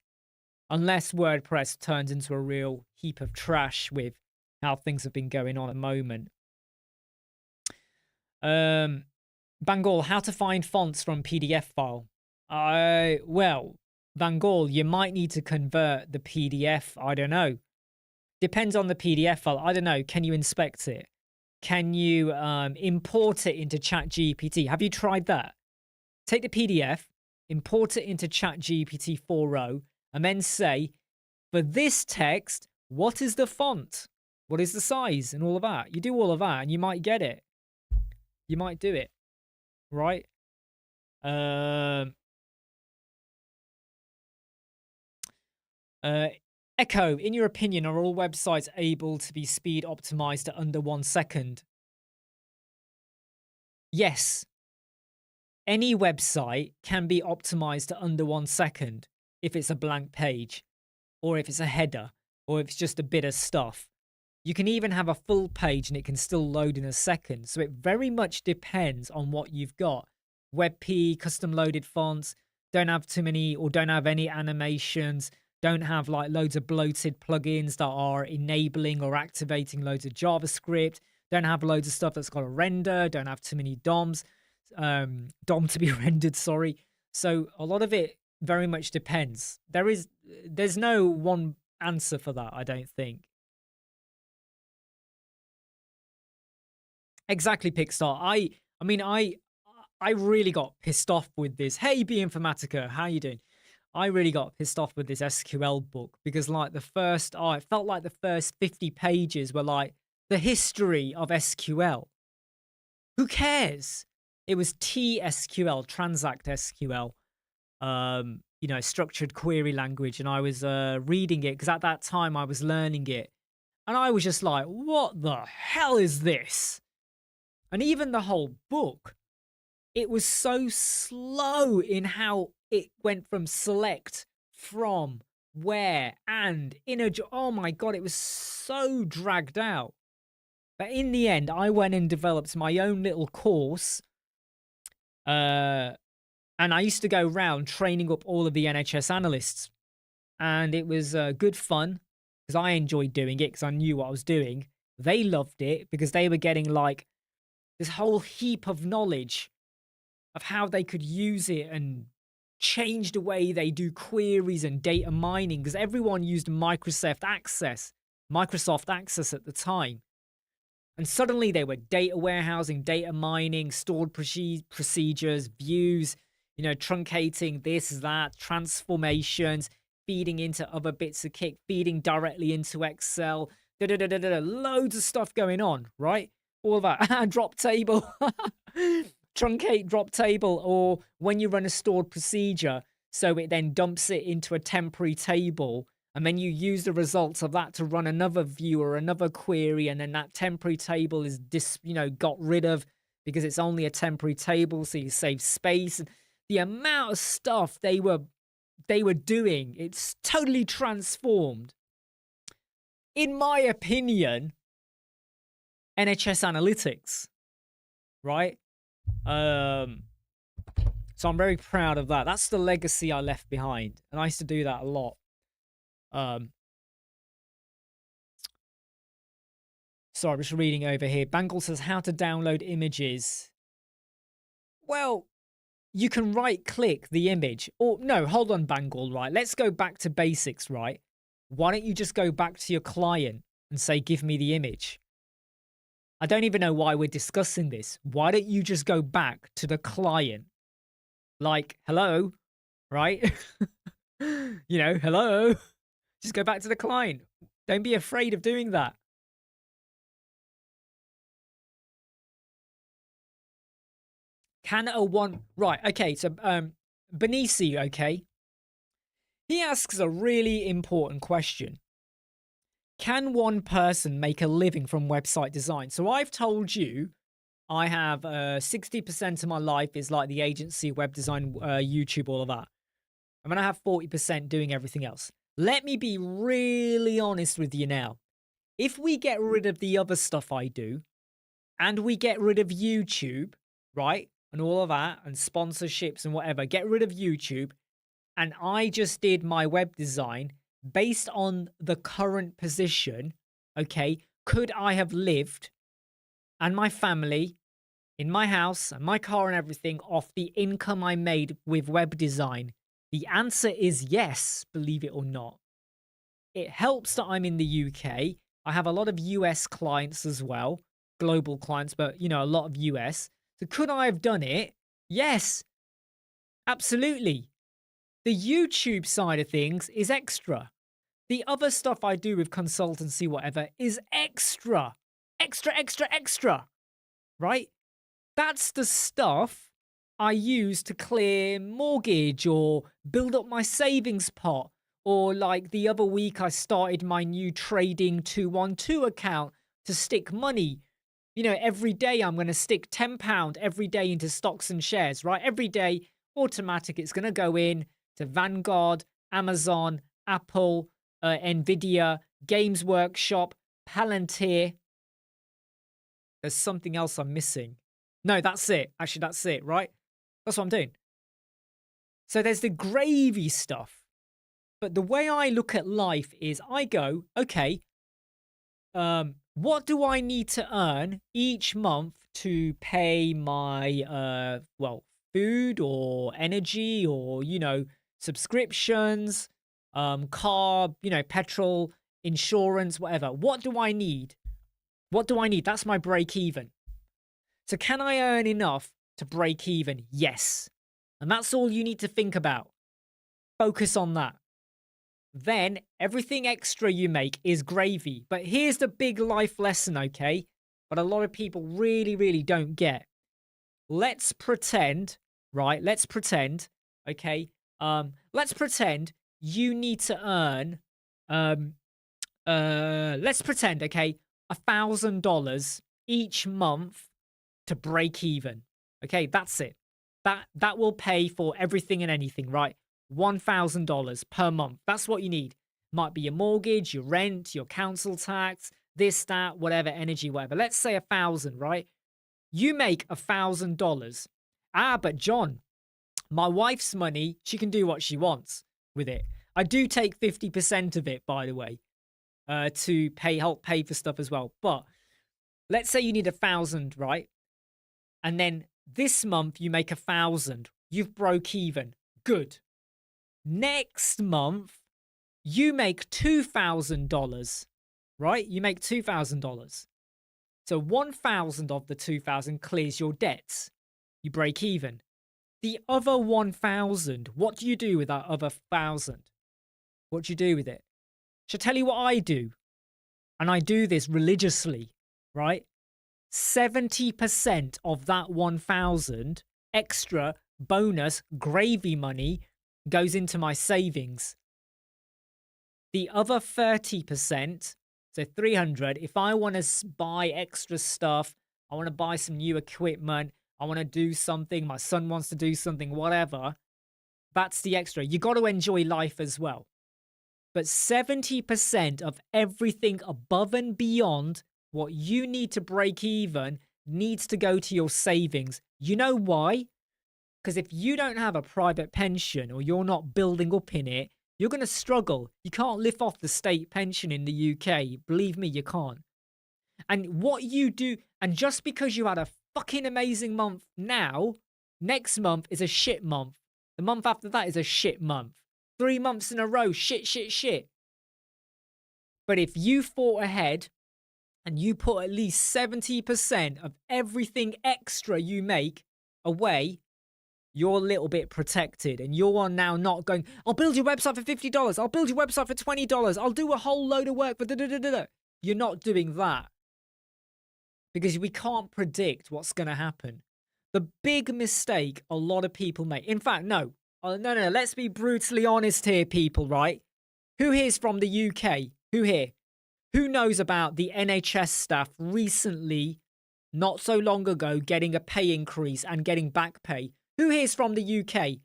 unless WordPress turns into a real heap of trash with how things have been going on at the moment. Bengal, how to find fonts from PDF file. Well, Bengal, you might need to convert the PDF. I don't know. Depends on the PDF file. I don't know. Can you inspect it? Can you import it into ChatGPT? Have you tried that? Take the PDF, import it into ChatGPT 4.0, and then say, for this text, what is the font? What is the size? And all of that. You do all of that, and you might get it. You might do it. Right? Echo, in your opinion, are all websites able to be speed optimized to under 1 second? Yes. Any website can be optimized to under 1 second if it's a blank page, or if it's a header, or if it's just a bit of stuff. You can even have a full page and it can still load in a second. So it very much depends on what you've got. WebP, custom loaded fonts, don't have too many or don't have any animations, don't have like loads of bloated plugins that are enabling or activating loads of JavaScript, don't have loads of stuff that's got a render, don't have too many DOMs, DOM to be rendered, sorry. So a lot of it very much depends. There's no one answer for that, I don't think. Exactly, Pixar. I mean, I really got pissed off with this. Hey, B Informatica, how you doing? I really got pissed off with this SQL book because like it felt like the first 50 pages were like the history of SQL. Who cares? It was TSQL, Transact SQL, structured query language. And I was reading it because at that time I was learning it. And I was just like, what the hell is this? And even the whole book, it was so slow in how it went from select, from, where, and, in a... Oh my God, it was so dragged out. But in the end, I went and developed my own little course. And I used to go around training up all of the NHS analysts. And it was good fun because I enjoyed doing it because I knew what I was doing. They loved it because they were getting like this whole heap of knowledge of how they could use it and change the way they do queries and data mining, because everyone used Microsoft Access at the time. And suddenly they were data warehousing, data mining, stored procedures, views, truncating this, that, transformations, feeding into other bits of kit, feeding directly into Excel, loads of stuff going on, right? All that. Drop table. Truncate drop table, or when you run a stored procedure, so it then dumps it into a temporary table, and then you use the results of that to run another view or another query, and then that temporary table is got rid of because it's only a temporary table, so you save space. The amount of stuff they were doing, it's totally transformed. In my opinion, NHS analytics, right? So I'm very proud of that. That's the legacy I left behind, and I used to do that a lot. Sorry, I'm just reading over here. Bangle says how to download images. Well, you can right click the image, or no, hold on, Bangle, right? Let's go back to basics, right? Why don't you just go back to your client and say, give me the image? I don't even know why we're discussing this. Why don't you just go back to the client? Like, hello, right? Hello. Just go back to the client. Don't be afraid of doing that. Right, okay, so Benisi, okay? He asks a really important question. Can one person make a living from website design? So I've told you I have 60% of my life is like the agency, web design, YouTube, all of that. I'm going to have 40% doing everything else. Let me be really honest with you now. If we get rid of the other stuff I do and we get rid of YouTube, right, and all of that and sponsorships and whatever, get rid of YouTube, and I just did my web design based on the current position, okay, could I have lived and my family in my house and my car and everything off the income I made with web design? The answer is yes, believe it or not. It helps that I'm in the UK. I have a lot of US clients as well, global clients, but a lot of US. So could I have done it? Yes, absolutely. The YouTube side of things is extra. The other stuff I do with consultancy, whatever, is extra. Extra, extra, extra. Right? That's the stuff I use to clear mortgage or build up my savings pot. Or like the other week, I started my new trading 212 account to stick money. Every day I'm going to stick £10 every day into stocks and shares, right? Every day, automatic, it's going to go in to Vanguard, Amazon, Apple, Nvidia, Games Workshop, Palantir. There's something else I'm missing. No, that's it. Actually, that's it, right? That's what I'm doing. So there's the gravy stuff. But the way I look at life is I go, okay, what do I need to earn each month to pay my, food or energy or, subscriptions, car, petrol, insurance, whatever. What do I need? What do I need? That's my break even. So can I earn enough to break even? Yes. And that's all you need to think about. Focus on that. Then everything extra you make is gravy. But here's the big life lesson, okay? But a lot of people really, really don't get. Let's pretend, right? Let's pretend, okay? Let's pretend you need to earn, let's pretend, okay, $1,000 each month to break even. Okay, that's it. That will pay for everything and anything, right? $1,000 per month. That's what you need. Might be your mortgage, your rent, your council tax, this, that, whatever, energy, whatever. Let's say 1,000, right? You make $1,000. But John, my wife's money, she can do what she wants with it. I do take 50% of it, by the way, to help pay for stuff as well. But let's say you need 1,000, right? And then this month you make 1,000. You've broke even. Good. Next month, you make $2,000, right? You make $2,000. So 1,000 of the 2,000 clears your debts. You break even. The other 1,000, what do you do with that other 1,000? What do you do with it? Shall I tell you what I do? And I do this religiously, right? 70% of that 1,000 extra bonus gravy money goes into my savings. The other 30%, so 300, if I want to buy extra stuff, I want to buy some new equipment, I want to do something, my son wants to do something, whatever, that's the extra. You got to enjoy life as well. But 70% of everything above and beyond what you need to break even needs to go to your savings. You know why? Because if you don't have a private pension or you're not building up in it, you're going to struggle. You can't live off the state pension in the UK. Believe me, you can't. And what you do, and just because you had a fucking amazing month now, next month is a shit month. The month after that is a shit month. 3 months in a row, shit, shit, shit. But if you fought ahead and you put at least 70% of everything extra you make away, you're a little bit protected. And you're now not going, I'll build your website for $50. I'll build your website for $20. I'll do a whole load of work for da-da-da-da-da. You're not doing that. Because we can't predict what's going to happen. The big mistake a lot of people make. In fact, no. No, let's be brutally honest here, people, right? Who here is from the UK? Who here? Who knows about the NHS staff recently, not so long ago, getting a pay increase and getting back pay? Who here is from the UK?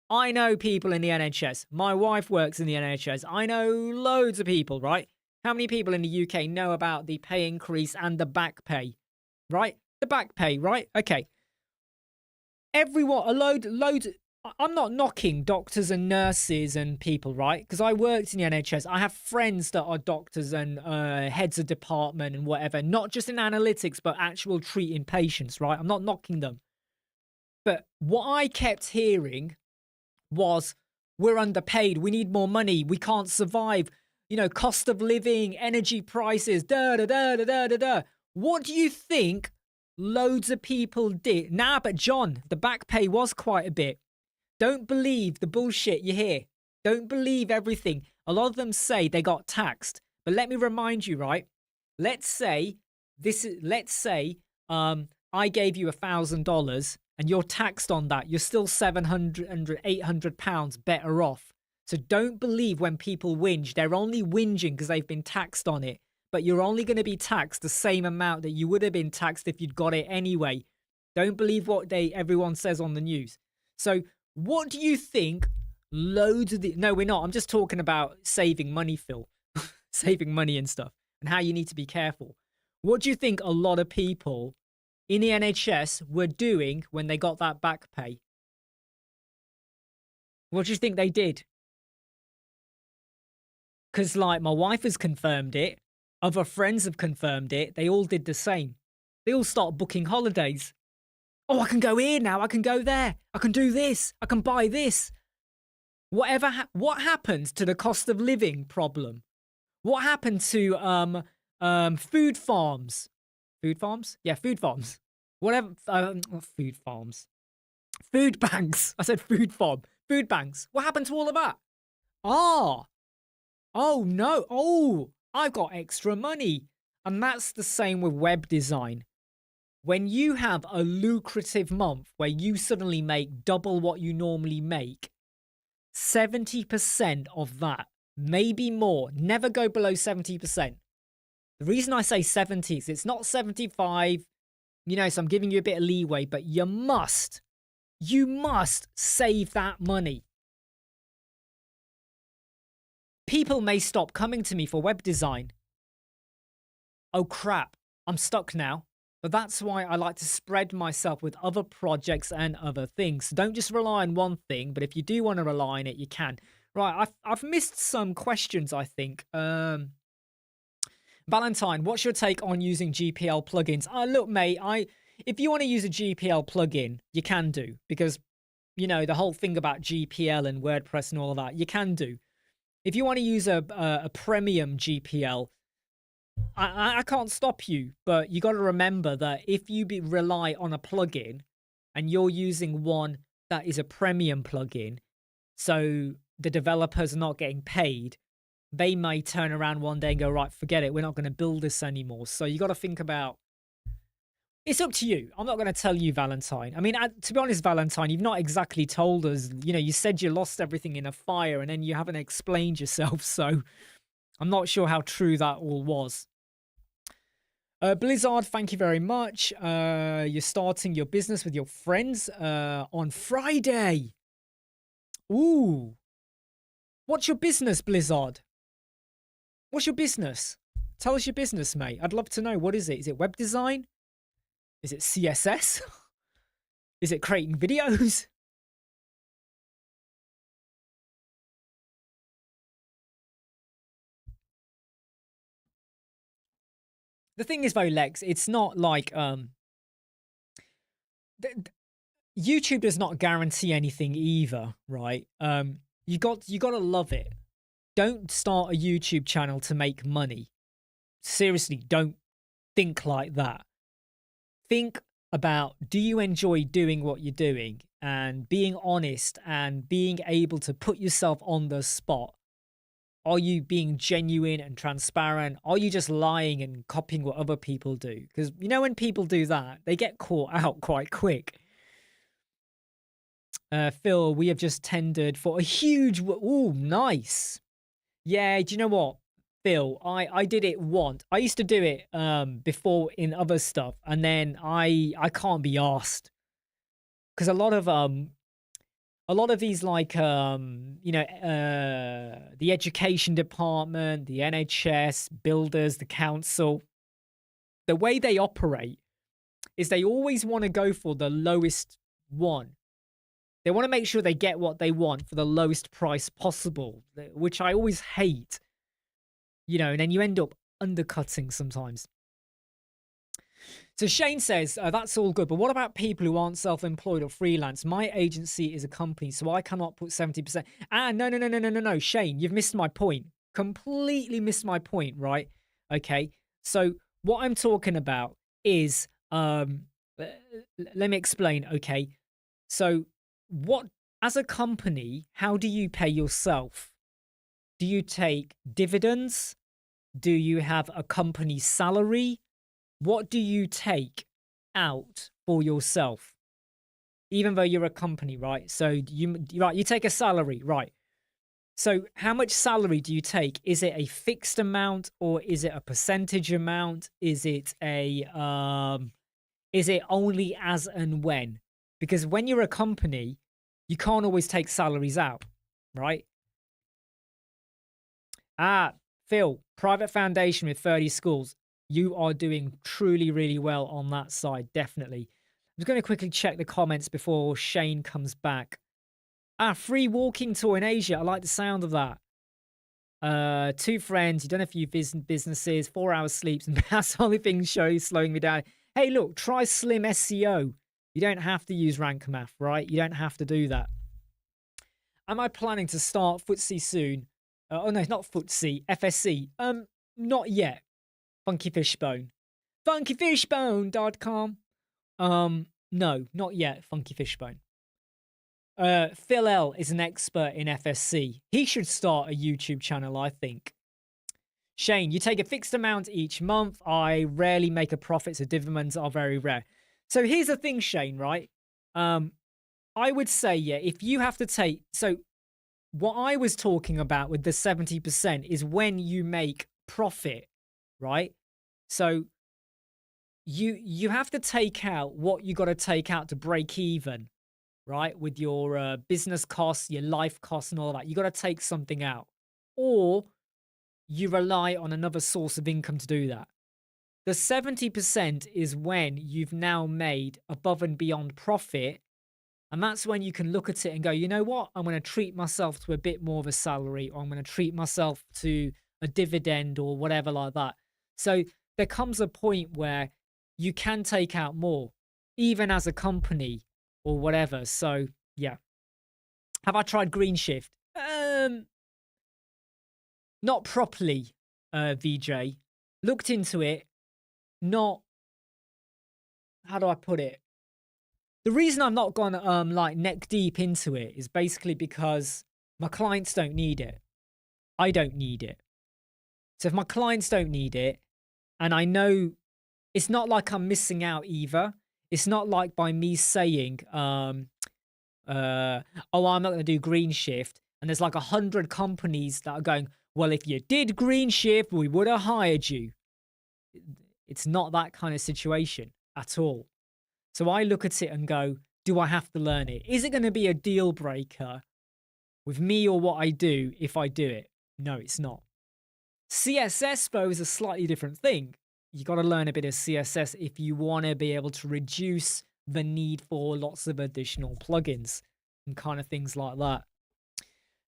I know people in the NHS. My wife works in the NHS. I know loads of people, right? How many people in the UK know about the pay increase and the back pay? Right? The back pay, right? Okay. Everyone, loads. I'm not knocking doctors and nurses and people, right? Because I worked in the NHS. I have friends that are doctors and heads of department and whatever, not just in analytics, but actual treating patients, right? I'm not knocking them. But what I kept hearing was, we're underpaid. We need more money. We can't survive. You know, cost of living, energy prices, da da da da da da da. What do you think loads of people did? Nah, but John, the back pay was quite a bit. Don't believe the bullshit you hear. Don't believe everything. A lot of them say they got taxed. But let me remind you, right? Let's say I gave you $1,000 and you're taxed on that. You're still 700, 800 pounds better off. So don't believe when people whinge. They're only whinging because they've been taxed on it. But you're only going to be taxed the same amount that you would have been taxed if you'd got it anyway. Don't believe what everyone says on the news. So what do you think loads of the... No, we're not. I'm just talking about saving money, Phil. Saving money and stuff. And how you need to be careful. What do you think a lot of people in the NHS were doing when they got that back pay? What do you think they did? Because, like, my wife has confirmed it. Other friends have confirmed it. They all did the same. They all start booking holidays. Oh, I can go here now. I can go there. I can do this. I can buy this. What happened to the cost of living problem? What happened to food farms? Food farms? Yeah, food farms. Whatever. Food farms. Food banks. I said food farm. Food banks. What happened to all of that? Ah. Oh, no. Oh, I've got extra money. And that's the same with web design. When you have a lucrative month where you suddenly make double what you normally make, 70% of that, maybe more, never go below 70%. The reason I say 70 is it's not 75, you know, so I'm giving you a bit of leeway, but you must save that money. People may stop coming to me for web design. Oh crap, I'm stuck now. But that's why I like to spread myself with other projects and other things. So don't just rely on one thing, but if you do want to rely on it, you can. Right, I've missed some questions, I think. Valentine, what's your take on using GPL plugins? Look, mate, if you want to use a GPL plugin, you can do. Because, you know, the whole thing about GPL and WordPress and all of that, you can do. If you want to use a premium GPL, I can't stop you, but you got to remember that if you rely on a plugin and you're using one that is a premium plugin, so the developers are not getting paid, they may turn around one day and go, right, forget it, we're not going to build this anymore. So you got to think about, it's up to you. I'm not going to tell you, Valentine. I mean, to be honest, Valentine, you've not exactly told us, you know, you said you lost everything in a fire and then you haven't explained yourself. So I'm not sure how true that all was. Blizzard, thank you very much. You're starting your business with your friends on Friday. Ooh. What's your business, Blizzard? What's your business? Tell us your business, mate. I'd love to know. What is it? Is it web design? Is it CSS? Is it creating videos? The thing is, though, Lex, it's not like YouTube does not guarantee anything either, right? You got to love it. Don't start a YouTube channel to make money. Seriously, don't think like that. Think about, do you enjoy doing what you're doing, and being honest and being able to put yourself on the spot. Are you being genuine and transparent? Are you just lying and copying what other people do? Because, you know, when people do that, they get caught out quite quick. Phil, we have just tendered for a huge... Ooh, nice. Yeah, do you know what, Phil? I did it once. I used to do it before in other stuff, and then I can't be asked. Because a lot of these, like, you know, the education department, the NHS, builders, the council, the way they operate is they always want to go for the lowest one. They want to make sure they get what they want for the lowest price possible, which I always hate, you know, and then you end up undercutting sometimes. So Shane says, that's all good, but what about people who aren't self-employed or freelance? My agency is a company, so I cannot put 70%. No, Shane, you've missed my point. Completely missed my point, right? Okay, so what I'm talking about is, let me explain, okay? So what, as a company, how do you pay yourself? Do you take dividends? Do you have a company salary? What do you take out for yourself? Even though you're a company, right? So you take a salary, right? So how much salary do you take? Is it a fixed amount or is it a percentage amount? Is it only as and when? Because when you're a company, you can't always take salaries out, right? Phil, private foundation with 30 schools. You are doing truly, really well on that side, definitely. I'm just going to quickly check the comments before Shane comes back. Free walking tour in Asia. I like the sound of that. 2 friends. You've done a few businesses. 4 hours sleeps. And that's the only thing slowing me down. Hey, look, try Slim SEO. You don't have to use Rank Math, right? You don't have to do that. Am I planning to start Footsie soon? Oh, no, not Footsie. FSC. Not yet. Funky Fishbone. funkyfishbone.com. No, not yet. Funky Fishbone. Phil L is an expert in FSC. He should start a YouTube channel, I think. Shane, you take a fixed amount each month. I rarely make a profit, so dividends are very rare. So here's the thing, Shane, right? I would say, yeah, if you have to take... So what I was talking about with the 70% is when you make profit, right? So you have to take out what you got to take out to break even, right? With your business costs, your life costs and all that. You got to take something out. Or you rely on another source of income to do that. The 70% is when you've now made above and beyond profit. And that's when you can look at it and go, you know what? I'm going to treat myself to a bit more of a salary, or I'm going to treat myself to a dividend or whatever like that. So there comes a point where you can take out more, even as a company or whatever. So yeah. Have I tried Green Shift? Not properly, VJ. Looked into it. Not, how do I put it? The reason I'm not gone like neck deep into it is basically because my clients don't need it. I don't need it. So if my clients don't need it, and I know it's not like I'm missing out either. It's not like by me saying, oh, I'm not going to do Green Shift. And there's like 100 companies that are going, well, if you did Green Shift, we would have hired you. It's not that kind of situation at all. So I look at it and go, do I have to learn it? Is it going to be a deal breaker with me or what I do if I do it? No, it's not. CSS, though, is a slightly different thing. You got to learn a bit of CSS if you want to be able to reduce the need for lots of additional plugins and kind of things like that.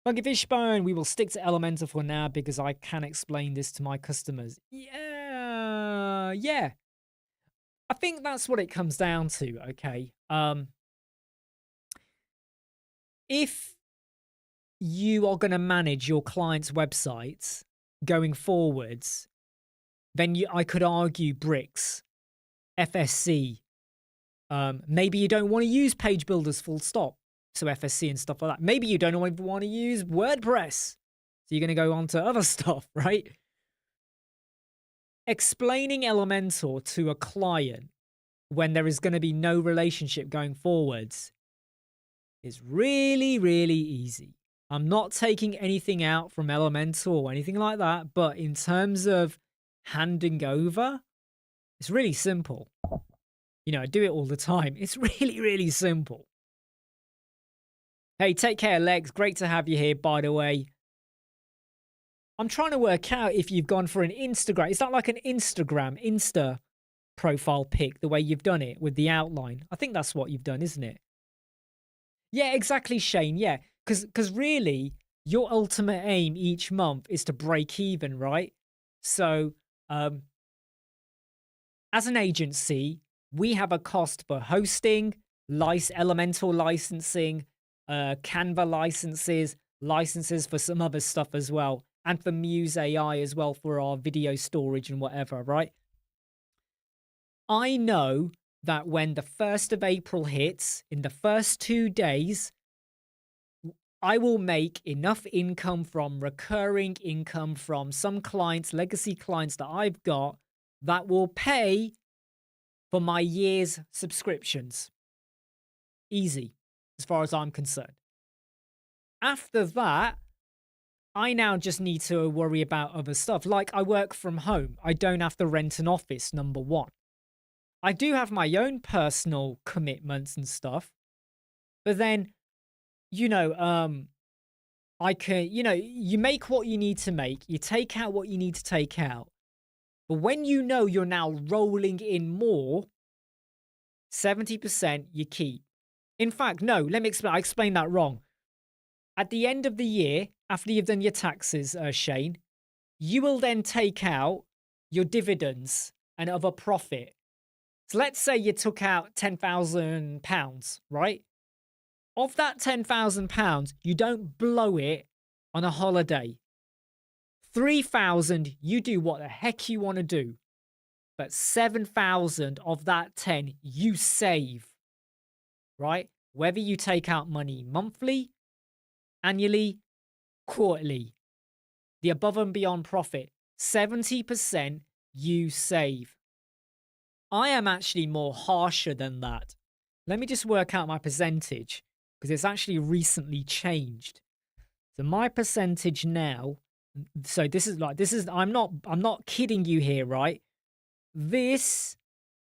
Funky Fishbone, we will stick to Elementor for now because I can explain this to my customers. Yeah. I think that's what it comes down to, okay? If you are going to manage your clients' websites going forwards, then I could argue bricks, FSC. Maybe you don't want to use page builders full stop. So FSC and stuff like that. Maybe you don't even want to use WordPress. So you're going to go on to other stuff, right? Explaining Elementor to a client when there is going to be no relationship going forwards is really, really easy. I'm not taking anything out from Elementor or anything like that, but in terms of handing over, it's really simple. You know, I do it all the time. It's really, really simple. Hey, take care, Lex. Great to have you here, by the way. I'm trying to work out if you've gone for an Instagram. Is that like an Insta profile pic, the way you've done it with the outline? I think that's what you've done, isn't it? Yeah, exactly, Shane. Yeah, because really, your ultimate aim each month is to break even, right? So, um, as an agency, we have a cost for hosting, Elemental licensing, Canva licenses for some other stuff as well, and for Muse AI as well for our video storage and whatever, right? I know that when the 1st of April hits, in the first 2 days, I will make enough income from recurring income from some clients, legacy clients that I've got, that will pay for my year's subscriptions. Easy, as far as I'm concerned. After that, I now just need to worry about other stuff. Like, I work from home. I don't have to rent an office, number one. I do have my own personal commitments and stuff. But then, you know, I can, you make what you need to make, you take out what you need to take out. But when you know you're now rolling in more, 70% you keep. In fact, no, let me explain. I explained that wrong. At the end of the year, after you've done your taxes, Shane, you will then take out your dividends and other profit. So let's say you took out £10,000, right? Of that £10,000, you don't blow it on a holiday. 3,000, you do what the heck you want to do. But 7,000 of that 10, you save, right? Whether you take out money monthly, annually, quarterly, the above and beyond profit, 70% you save. I am actually more harsher than that. Let me just work out my percentage, because it's actually recently changed. So my percentage now, so I'm not kidding you here, right? This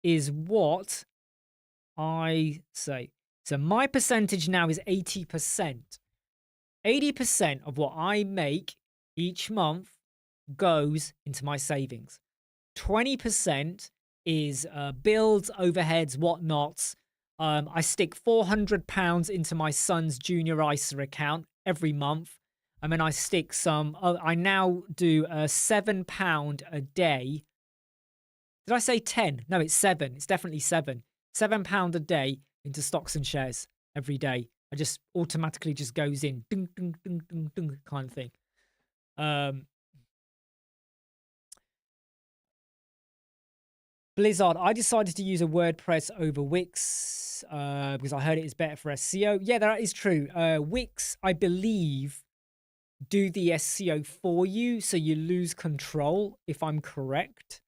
is what I say. So my percentage now is 80%. 80% of what I make each month goes into my savings. 20% is bills, overheads, whatnots. I stick £400 into my son's junior ISA account every month. And then I stick some, I now do £7 a day. Did I say 10? No, it's 7. It's definitely 7. £7 a day into stocks and shares every day. I just automatically just goes in, ding, ding, ding, ding, ding, kind of thing. Blizzard, I decided to use a WordPress over Wix because I heard it is better for SEO. Yeah, that is true. Wix, I believe, do the SEO for you, so you lose control, if I'm correct.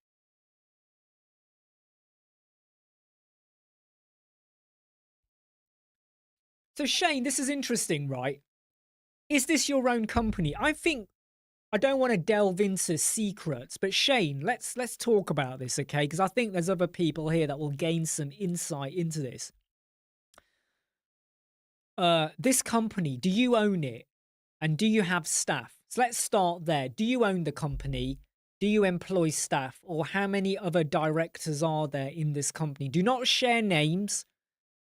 So Shane, this is interesting, right? Is this your own company? I think I don't want to delve into secrets, but Shane, let's talk about this, okay? Because I think there's other people here that will gain some insight into this. This company, do you own it? And do you have staff? So let's start there. Do you own the company? Do you employ staff? Or how many other directors are there in this company? Do not share names,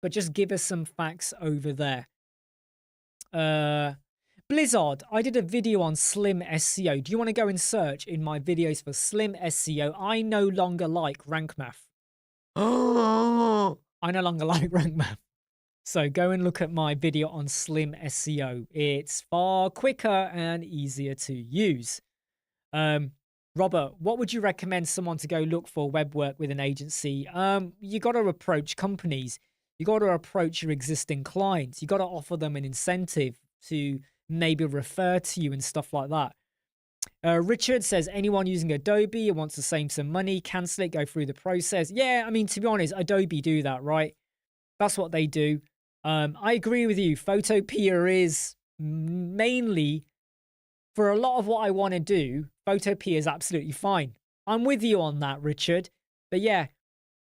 but just give us some facts over there. Blizzard, I did a video on Slim SEO. Do you want to go and search in my videos for Slim SEO? I no longer like rank math. I no longer like rank math. So go and look at my video on Slim SEO. It's far quicker and easier to use. Robert, what would you recommend someone to go look for web work with an agency? You got to approach companies. You got to approach your existing clients. You got to offer them an incentive to maybe refer to you and stuff like that. Richard says, anyone using Adobe who wants to save some money, cancel it, go through the process. Yeah, I mean, to be honest, Adobe do that, right? That's what they do. I agree with you. Photopea is mainly, for a lot of what I want to do, Photopea is absolutely fine. I'm with you on that, Richard. But yeah,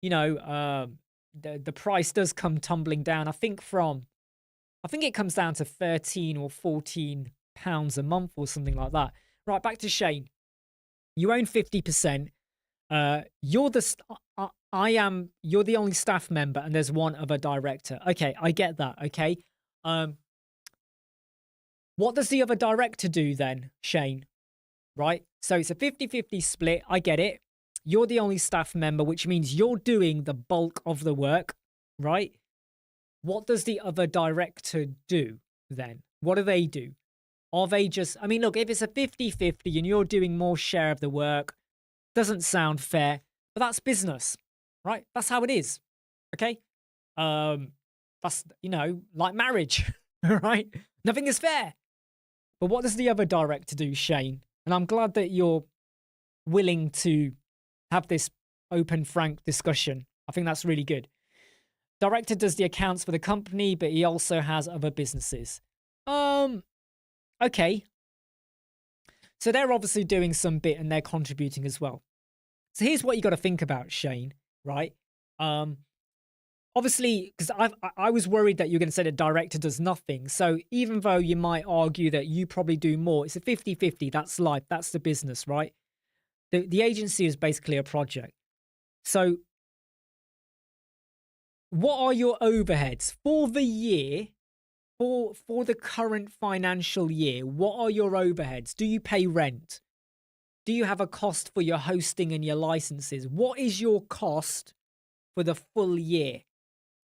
you know, the price does come tumbling down. I think it comes down to 13 or 14 pounds a month or something like that. Right, back to Shane. You own 50%. You're the only staff member and there's one other director. Okay, I get that, okay? What does the other director do then, Shane? Right? So it's a 50-50 split. I get it. You're the only staff member, which means you're doing the bulk of the work, right? What does the other director do then? What do they do? Are they just, I mean, look, if it's a 50-50 and you're doing more share of the work, doesn't sound fair, but that's business, right? That's how it is. Okay? That's, you know, like marriage, right? Nothing is fair. But what does the other director do, Shane? And I'm glad that you're willing to have this open, frank discussion. I think that's really good. Director does the accounts for the company, but he also has other businesses. Okay. So they're obviously doing some bit and they're contributing as well. So here's what you got to think about, Shane, right? Obviously, because I was worried that you're going to say the director does nothing. So even though you might argue that you probably do more, it's a 50-50. That's life. That's the business, right? The agency is basically a project. So what are your overheads for the year, for the current financial year? What are your overheads? Do you pay rent? Do you have a cost for your hosting and your licenses? What is your cost for the full year?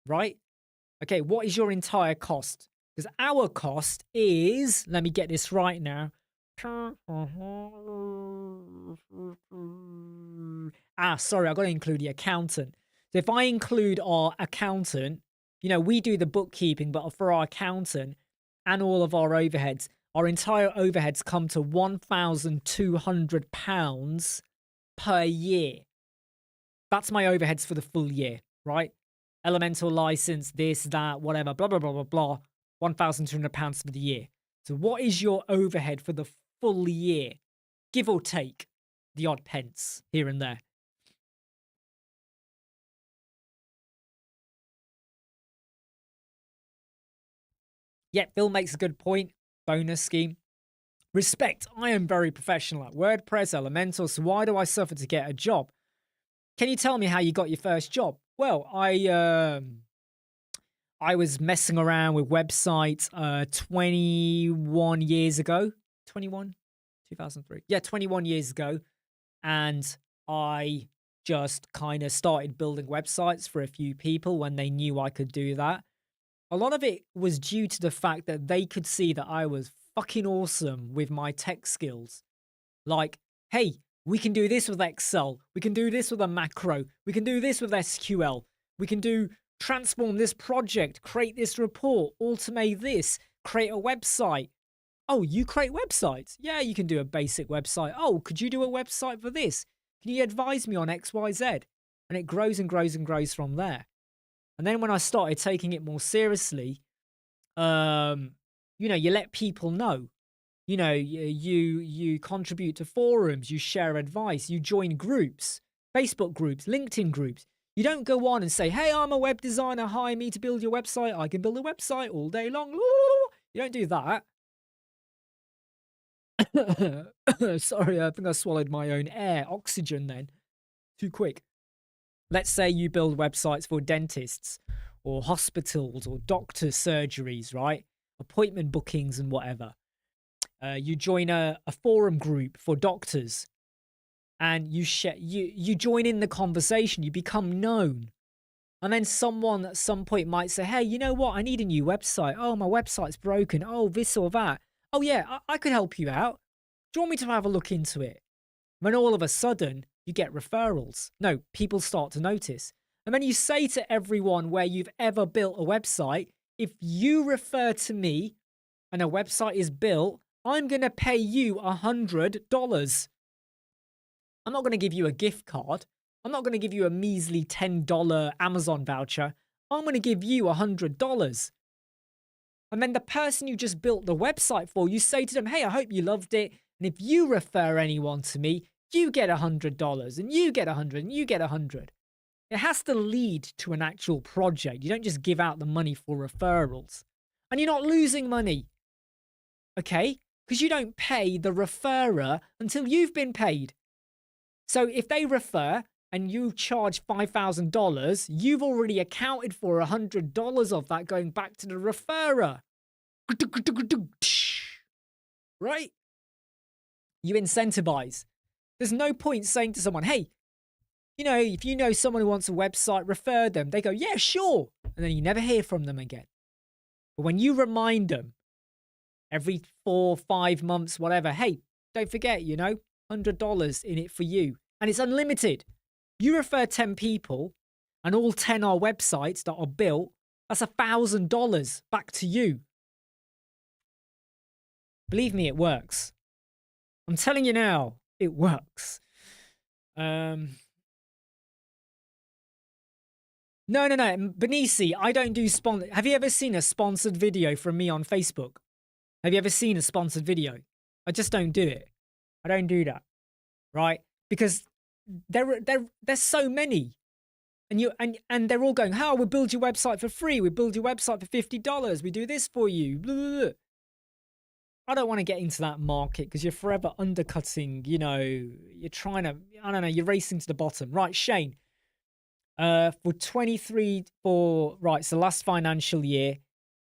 Right? Okay, what is your entire cost? Because our cost is, let me get this right now. Sorry, I've got to include the accountant. So if I include our accountant, you know, we do the bookkeeping, but for our accountant and all of our overheads, our entire overheads come to £1,200 per year. That's my overheads for the full year, right? Elemental license, this, that, whatever, blah, blah, blah, blah, blah. £1,200 for the year. So what is your overhead for the full year? Give or take the odd pence here and there. Yeah, Phil makes a good point. Bonus scheme. Respect. I am very professional at WordPress, Elemental, so why do I suffer to get a job? Can you tell me how you got your first job? Well, I was messing around with websites 21 years ago. 21? 2003. Yeah, 21 years ago. And I just kind of started building websites for a few people when they knew I could do that. A lot of it was due to the fact that they could see that I was fucking awesome with my tech skills. Like, hey, we can do this with Excel. We can do this with a macro. We can do this with SQL. We can transform this project, create this report, automate this, create a website. Oh, you create websites? Yeah, you can do a basic website. Oh, could you do a website for this? Can you advise me on X, Y, Z? And it grows and grows and grows from there. And then when I started taking it more seriously, you know, you let people know. You know, you contribute to forums, you share advice, you join groups, Facebook groups, LinkedIn groups. You don't go on and say, hey, I'm a web designer, hire me to build your website. I can build a website all day long. You don't do that. Sorry, I think I swallowed my own oxygen then. Too quick. Let's say you build websites for dentists or hospitals or doctors' surgeries, right? Appointment bookings and whatever. You join a forum group for doctors and you join in the conversation. You become known. And then someone at some point might say, hey, you know what? I need a new website. Oh, my website's broken. Oh, this or that. Oh, yeah, I could help you out. Do you want me to have a look into it? When all of a sudden, you get referrals. No, people start to notice. And then you say to everyone where you've ever built a website, if you refer to me and a website is built, I'm going to pay you $100. I'm not going to give you a gift card. I'm not going to give you a measly $10 Amazon voucher. I'm going to give you $100. And then the person you just built the website for, you say to them, hey, I hope you loved it. And if you refer anyone to me, you get $100 and you get 100 and you get 100. It has to lead to an actual project. You don't just give out the money for referrals. And you're not losing money. Okay? Because you don't pay the referrer until you've been paid. So if they refer and you charge $5,000, you've already accounted for $100 of that going back to the referrer. Right? You incentivize. There's no point saying to someone, hey, you know, if you know someone who wants a website, refer them. They go, yeah, sure. And then you never hear from them again. But when you remind them every 4, 5 months, whatever, hey, don't forget, you know, $100 in it for you. And it's unlimited. You refer 10 people and all 10 are websites that are built. That's $1,000 back to you. Believe me, it works. I'm telling you now, it works. No. Benici, I don't do Have you ever seen a sponsored video from me on Facebook? Have you ever seen a sponsored video? I just don't do it. I don't do that. Right? Because there's so many. And they're all going, how, we build your website for free. We build your website for $50. We do this for you. Blah, blah, blah. I don't want to get into that market because you're forever undercutting, you know, you're trying to, I don't know, you're racing to the bottom. Right, Shane. For 23, right, so last financial year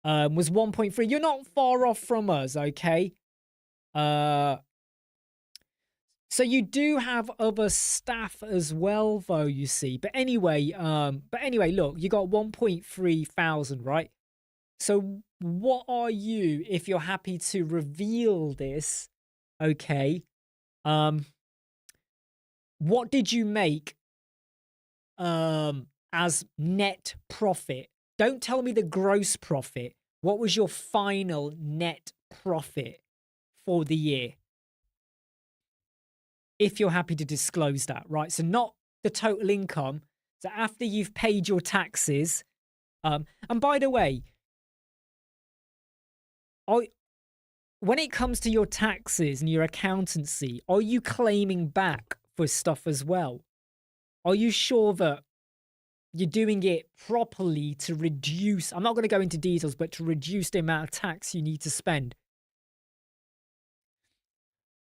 was 1.3. You're not far off from us, okay? So you do have other staff as well, though, you see. But anyway, look, you got 1.3 thousand, right? So what are you, if you're happy to reveal this, okay? What did you make as net profit? Don't tell me the gross profit. What was your final net profit for the year? If you're happy to disclose that, right? So not the total income. So after you've paid your taxes, and by the way, when it comes to your taxes and your accountancy, are you claiming back for stuff as well? Are you sure that you're doing it properly to reduce, I'm not going to go into details, but to reduce the amount of tax you need to spend?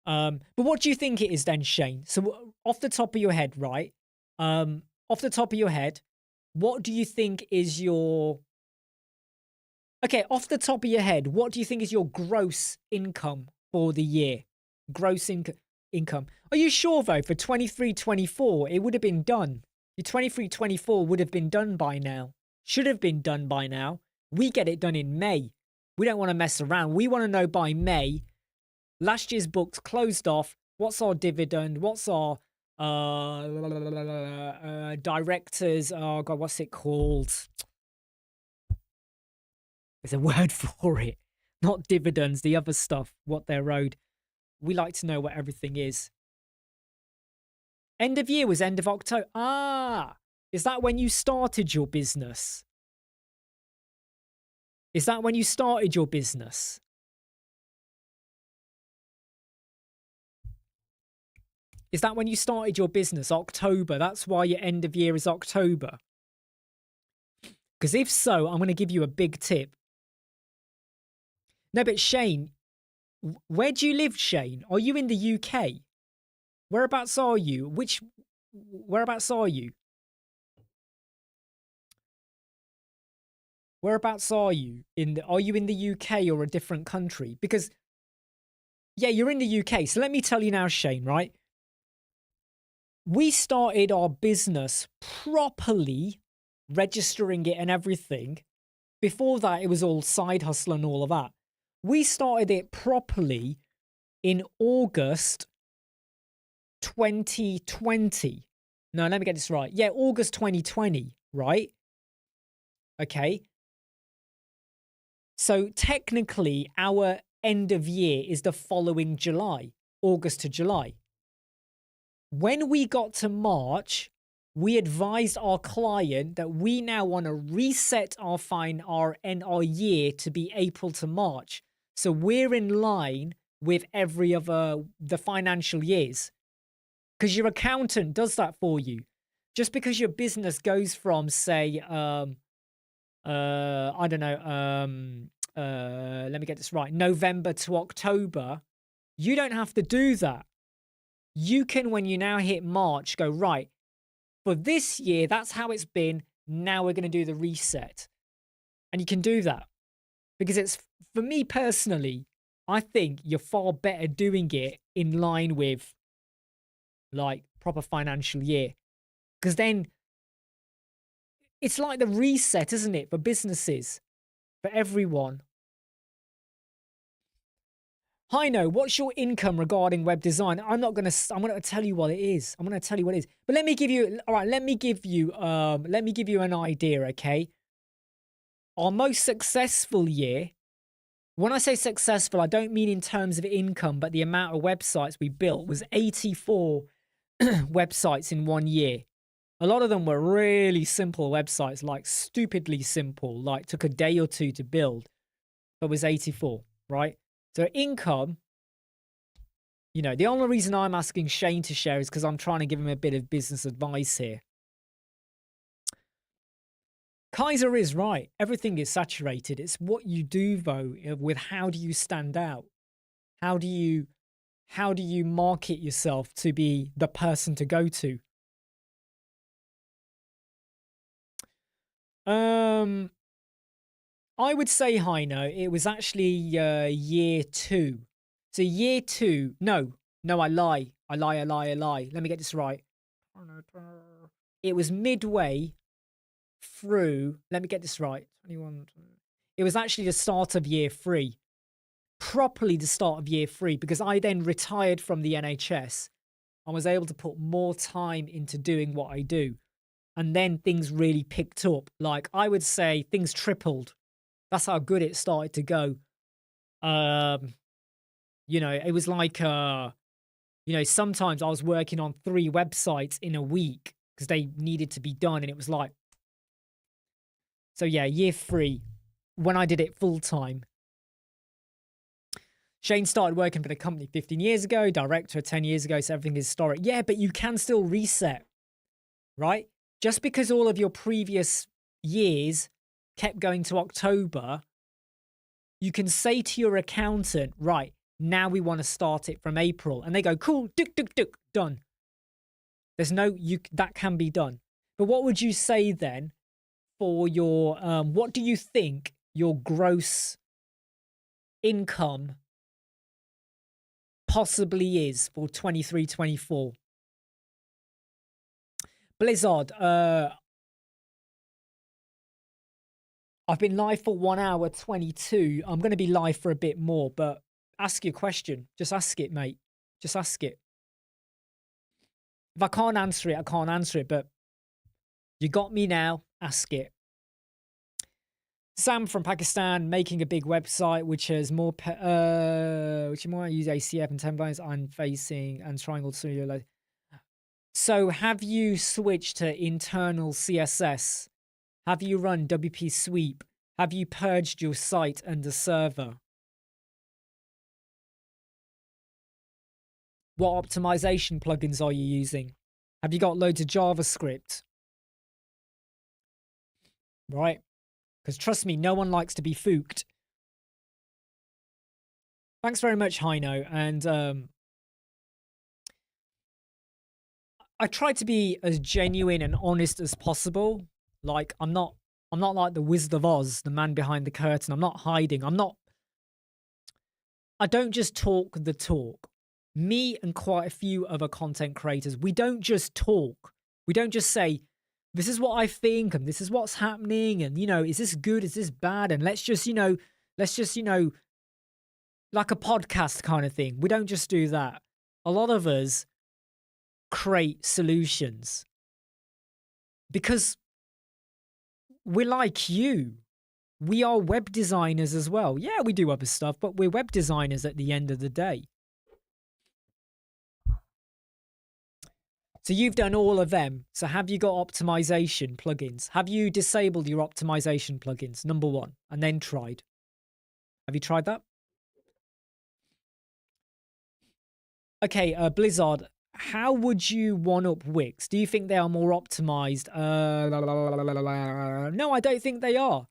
But what do you think it is then, Shane? So off the top of your head, right? Off the top of your head, what do you think is your... Okay, off the top of your head, what do you think is your gross income for the year? Gross income. Are you sure, though, for 23-24, it would have been done? Your 23-24 would have been done by now. Should have been done by now. We get it done in May. We don't want to mess around. We want to know by May, last year's books closed off. What's our dividend? What's our directors? Oh, God, what's it called? There's a word for it. Not dividends, the other stuff, what they're owed. We like to know what everything is. End of year was end of October. Ah, is that when you started your business? Is that when you started your business? Is that when you started your business? October. That's why your end of year is October. Because if so, I'm going to give you a big tip. No, but Shane, where do you live, Shane? Are you in the UK? Whereabouts are you? Whereabouts are you? Whereabouts are you? Are you in the UK or a different country? Because, yeah, you're in the UK. So let me tell you now, Shane, right? We started our business properly, registering it and everything. Before that, it was all side hustle and all of that. We started it properly in August 2020. No, let me get this right. Yeah, August 2020, right? Okay. So technically, our end of year is the following July, August to July. When we got to March, we advised our client that we now want to reset our year to be April to March. So we're in line with every other, the financial years. Because your accountant does that for you. Just because your business goes from, say, I don't know, let me get this right, November to October, you don't have to do that. You can, when you now hit March, go, right, For this year, that's how it's been. Now we're going to do the reset. And you can do that because it's, for me personally, I think you're far better doing it in line with like proper financial year. Because then it's like the reset, isn't it? For businesses, for everyone. Hino, what's your income regarding web design? I'm going to tell you what it is. I'm going to tell you what it is. But let me give you, all right, let me give you an idea, okay? Our most successful year, when I say successful, I don't mean in terms of income, but the amount of websites we built was 84 websites in 1 year. A lot of them were really simple websites, like stupidly simple, like took a day or two to build, but was 84, right? So income, you know, the only reason I'm asking Shane to share is because I'm trying to give him a bit of business advice here. Kaiser is right. Everything is saturated. It's what you do, though, with how do you stand out? How do you market yourself to be the person to go to? I would say, Hino, it was actually year 2. So year 2, no, I lie. Let me get this right. It was midway through, let me get this right. 21. It was actually the start of year 3. Properly the start of year 3, because I then retired from the NHS. I was able to put more time into doing what I do. And then things really picked up. Like, I would say things tripled. That's how good it started to go. You know, it was like, you know, sometimes I was working on 3 websites in a week because they needed to be done. And it was like, so yeah, year 3, when I did it full time. Shane started working for the company 15 years ago, director 10 years ago, so everything is historic. Yeah, but you can still reset, right? Just because all of your previous years kept going to October, you can say to your accountant, right, now we want to start it from April. And they go, cool, done. There's no, that can be done. But what would you say then for your, what do you think your gross income possibly is for 23-24? Blizzard, I've been live for 1 hour 22. I'm going to be live for a bit more, but ask your question. Just ask it, mate. Just ask it. If I can't answer it, I can't answer it, but you got me now. Ask it. Sam from Pakistan, making a big website, which has more, which more I use ACF and 10 lines I'm facing and triangle studio. So have you switched to internal CSS? Have you run WP sweep? Have you purged your site and the server? What optimization plugins are you using? Have you got loads of JavaScript? Right? Because trust me, no one likes to be fooked. Thanks very much, Hino. And I try to be as genuine and honest as possible. Like, I'm not like the Wizard of Oz, the man behind the curtain. I'm not hiding. I don't just talk the talk. Me and quite a few other content creators, we don't just talk. We don't just say, this is what I think and this is what's happening and, you know, is this good? Is this bad? And let's just, you know, like a podcast kind of thing. We don't just do that. A lot of us create solutions because we're like you. We are web designers as well. Yeah, we do other stuff, but we're web designers at the end of the day. So you've done all of them. So have you got optimization plugins? Have you disabled your optimization plugins? Number 1, and then tried. Have you tried that? Okay, Blizzard, how would you one-up Wix? Do you think they are more optimized? No, I don't think they are.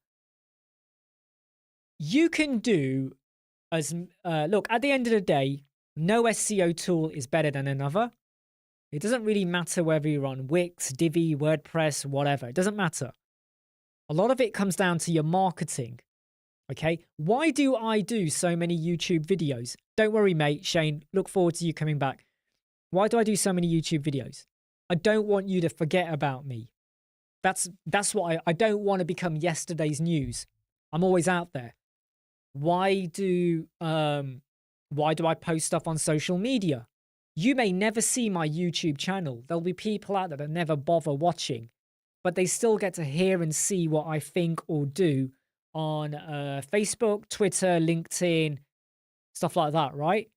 You can do as, look, at the end of the day, no SEO tool is better than another. It doesn't really matter whether you're on Wix, Divi, WordPress, whatever. It doesn't matter. A lot of it comes down to your marketing. Okay, why do I do so many YouTube videos? Don't worry, mate. Shane, look forward to you coming back. Why do I do so many YouTube videos? I don't want you to forget about me. That's what I don't want to become yesterday's news. I'm always out there. Why do I post stuff on social media? You may never see my YouTube channel. There'll be people out there that never bother watching, but they still get to hear and see what I think or do on Facebook, Twitter, LinkedIn, stuff like that, right?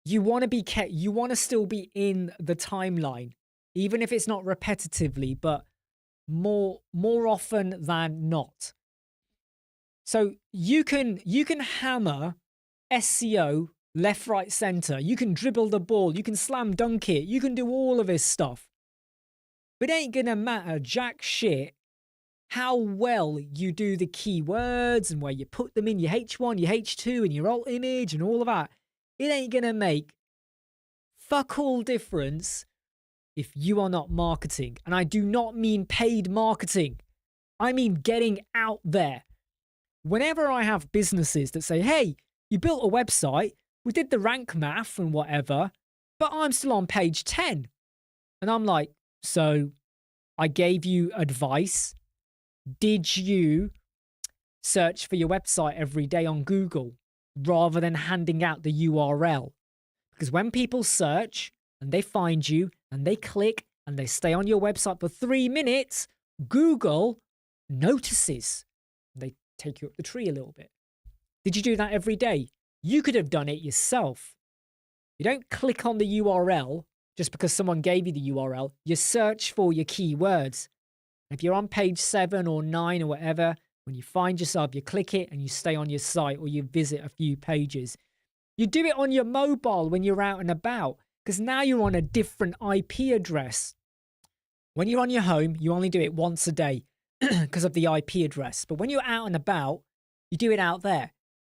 You want to still be in the timeline, even if it's not repetitively, but more often than not. So you can hammer SEO left, right, center. You can dribble the ball. You can slam dunk it. You can do all of this stuff. But it ain't gonna matter jack shit how well you do the keywords and where you put them in your H1, your H2, and your alt image and all of that. It ain't gonna make fuck all difference if you are not marketing. And I do not mean paid marketing. I mean getting out there. Whenever I have businesses that say, hey, you built a website, we did the rank math and whatever, but I'm still on page 10. And I'm like, so I gave you advice. Did you search for your website every day on Google rather than handing out the URL? Because when people search and they find you and they click and they stay on your website for 3 minutes, Google notices. They take you up the tree a little bit. Did you do that every day? You could have done it yourself. You don't click on the URL just because someone gave you the URL. You search for your keywords. If you're on page 7 or 9 or whatever, when you find yourself, you click it and you stay on your site or you visit a few pages. You do it on your mobile when you're out and about because now you're on a different IP address. When you're on your home, you only do it once a day because of the IP address. But when you're out and about, you do it out there.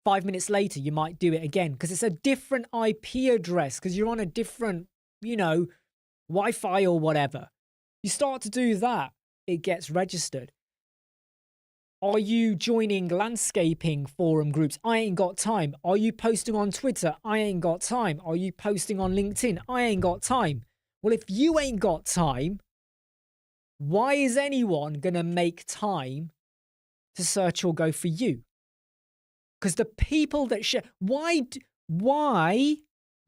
5 minutes later, you might do it again because it's a different IP address because you're on a different, Wi-Fi or whatever. You start to do that, it gets registered. Are you joining landscaping forum groups? I ain't got time. Are you posting on Twitter? I ain't got time. Are you posting on LinkedIn? I ain't got time. Well, if you ain't got time, why is anyone going to make time to search or go for you? Because the people that share, why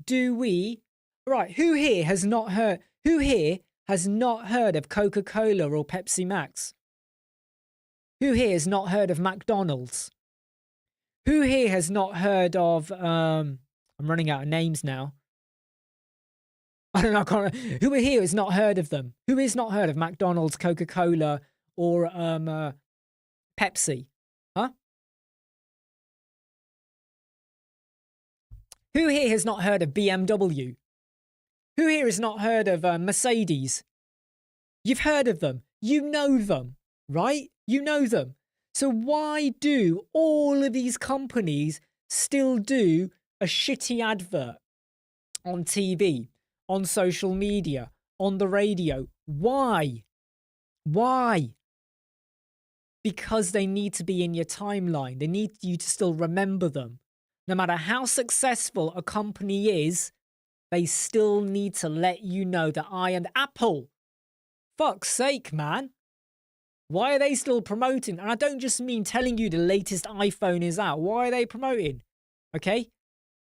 do we, right, who here has not heard of Coca-Cola or Pepsi Max? Who here has not heard of McDonald's? Who here has not heard of, I'm running out of names now. I don't know, who here has not heard of them? Who has not heard of McDonald's, Coca-Cola, or Pepsi? Huh? Who here has not heard of BMW? Who here has not heard of Mercedes? You've heard of them. You know them, right? You know them. So why do all of these companies still do a shitty advert on TV, on social media, on the radio? Why? Why? Because they need to be in your timeline. They need you to still remember them. No matter how successful a company is, they still need to let you know that I am Apple. Fuck's sake, man. Why are they still promoting? And I don't just mean telling you the latest iPhone is out. Why are they promoting? Okay?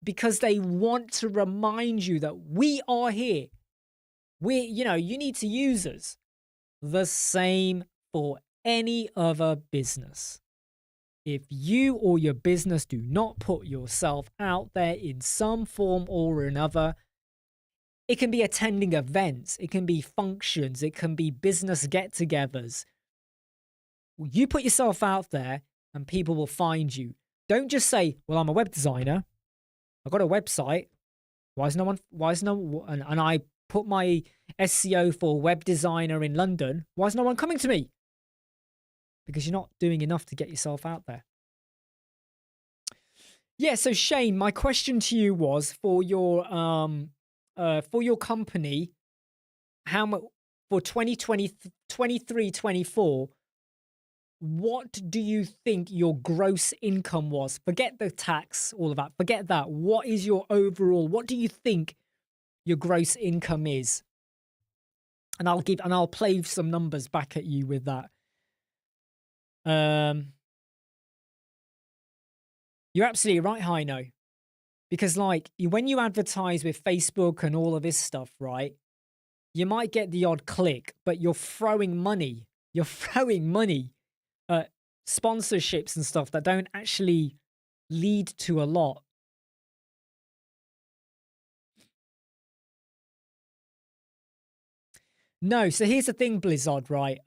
Because they want to remind you that we are here. You need to use us. The same for any other business. If you or your business do not put yourself out there in some form or another, it can be attending events, it can be functions, it can be business get-togethers. You put yourself out there and people will find you. Don't just say, well, I'm a web designer. I've got a website. And I put my SEO for web designer in London. Why is no one coming to me? Because you're not doing enough to get yourself out there. Yeah, so Shane, my question to you was for your for your company, how much for 2020, 23, 24, what do you think your gross income was? Forget the tax, all of that. Forget that. What is your overall, what do you think your gross income is? And I'll play some numbers back at you with that. You're absolutely right, Heino. Because like when you advertise with Facebook and all of this stuff, right? You might get the odd click, but you're throwing money. You're throwing money at sponsorships and stuff that don't actually lead to a lot. No, so here's the thing, Blizzard, right?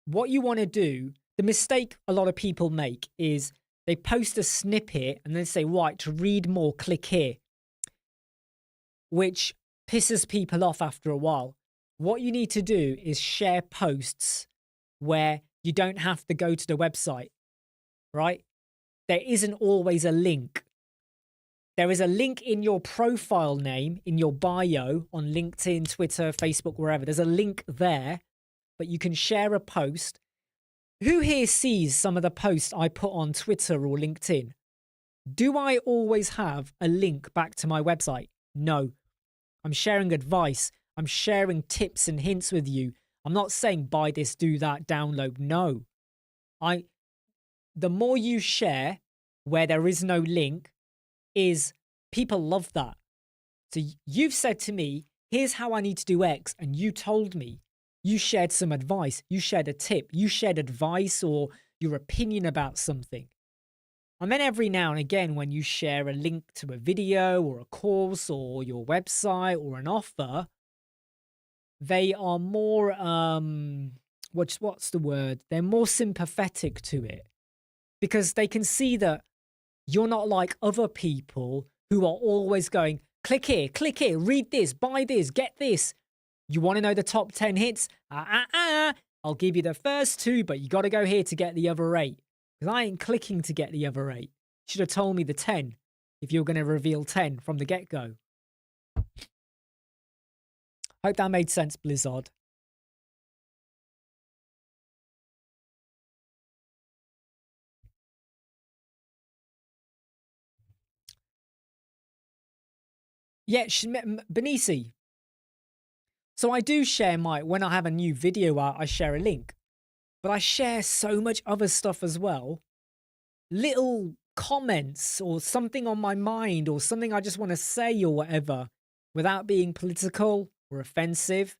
What you want to do, the mistake a lot of people make is they post a snippet and then say, right, to read more, click here, which pisses people off after a while. What you need to do is share posts where you don't have to go to the website, right? There isn't always a link. There is a link in your profile name, in your bio on LinkedIn, Twitter, Facebook, wherever. There's a link there, but you can share a post. Who here sees some of the posts I put on Twitter or LinkedIn? Do I always have a link back to my website? No. I'm sharing advice. I'm sharing tips and hints with you. I'm not saying buy this, do that, download. No. The more you share where there is no link, is people love that. So you've said to me, here's how I need to do X, and you told me. You shared some advice. You shared a tip. You shared advice or your opinion about something. And then every now and again, when you share a link to a video or a course or your website or an offer, they are more, what's the word? They're more sympathetic to it because they can see that you're not like other people who are always going, click here, read this, buy this, get this. You want to know the top 10 hits? I'll give you the first 2, but you got to go here to get the other 8. Because I ain't clicking to get the other 8. You should have told me the 10 if you're going to reveal 10 from the get-go. Hope that made sense, Blizzard. Yeah, Benisi. So I do share when I have a new video out, I share a link. But I share so much other stuff as well. Little comments or something on my mind or something I just want to say or whatever without being political or offensive.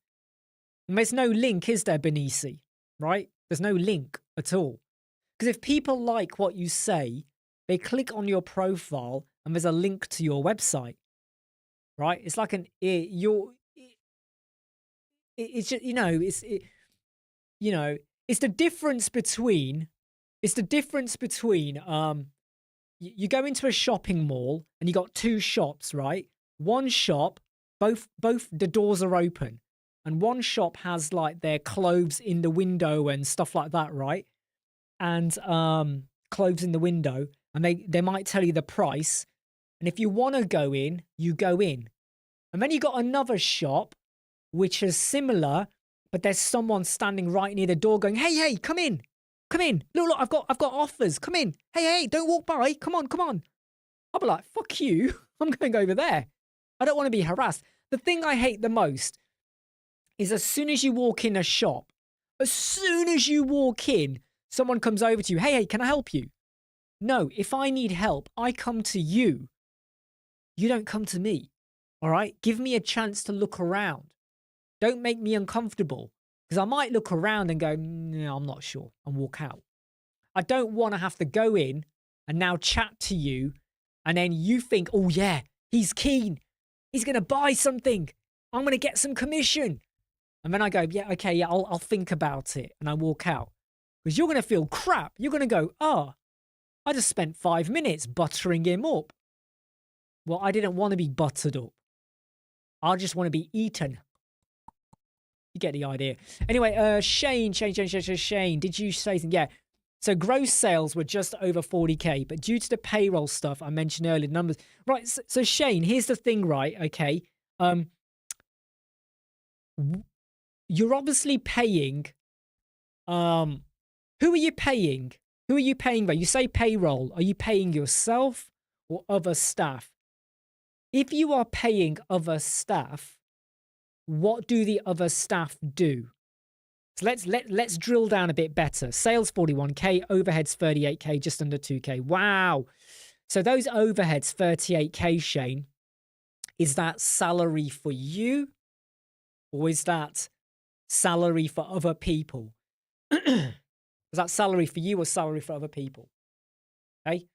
And there's no link, is there, Benisi? Right? There's no link at all. Because if people like what you say, they click on your profile and there's a link to your website. Right? It's like it's just, it's the difference between you go into a shopping mall and you got 2 shops, right? One shop, both the doors are open, and one shop has like their clothes in the window and stuff like that, right? And clothes in the window, and they might tell you the price, and if you want to go in, you go in. And then you got another shop which is similar, but there's someone standing right near the door going, hey, come in. Look, I've got offers. Come in. Hey, don't walk by. Come on. I'll be like, fuck you. I'm going over there. I don't want to be harassed. The thing I hate the most is as soon as you walk in a shop, someone comes over to you. Hey, can I help you? No, if I need help, I come to you. You don't come to me. All right? Give me a chance to look around. Don't make me uncomfortable, because I might look around and go, no, I'm not sure, and walk out. I don't want to have to go in and now chat to you, and then you think, oh yeah, he's keen. He's going to buy something. I'm going to get some commission. And then I go, yeah, okay, yeah, I'll think about it. And I walk out. Because you're going to feel crap. You're going to go, I just spent 5 minutes buttering him up. Well, I didn't want to be buttered up. I just want to be eaten. You get the idea. Anyway, Shane, did you say something? Yeah. So gross sales were just over 40K, but due to the payroll stuff I mentioned earlier, numbers. Right, so Shane, here's the thing, right? Okay. You're obviously paying, who are you paying? Who are you paying by? You say payroll. Are you paying yourself or other staff? If you are paying other staff, what do the other staff do? So let's drill down a bit better. Sales 41K, overheads 38K, just under 2K. Wow. So those overheads 38K, Shane, is that salary for you or is that salary for other people? Is that salary for you or salary for other people? Okay.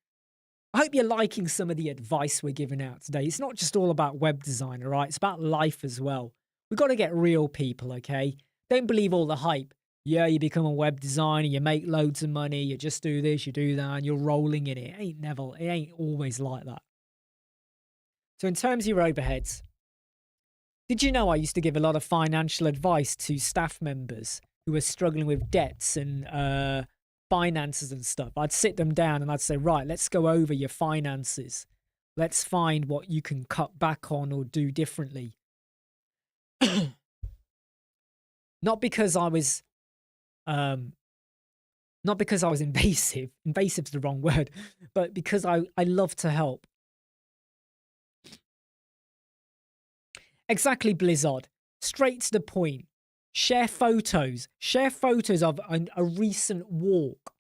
I hope you're liking some of the advice we're giving out today. It's not just all about web design, all right? It's about life as well. We've got to get real people, okay? Don't believe all the hype. Yeah, you become a web designer, you make loads of money, you just do this, you do that, and you're rolling in it. It ain't always like that. So in terms of your overheads, did you know I used to give a lot of financial advice to staff members who were struggling with debts and finances and stuff? I'd sit them down and I'd say, right, let's go over your finances. Let's find what you can cut back on or do differently. Not because I was invasive. Invasive's the wrong word, but because I love to help. Exactly, Blizzard. Straight to the point. Share photos. Share photos of a recent walk,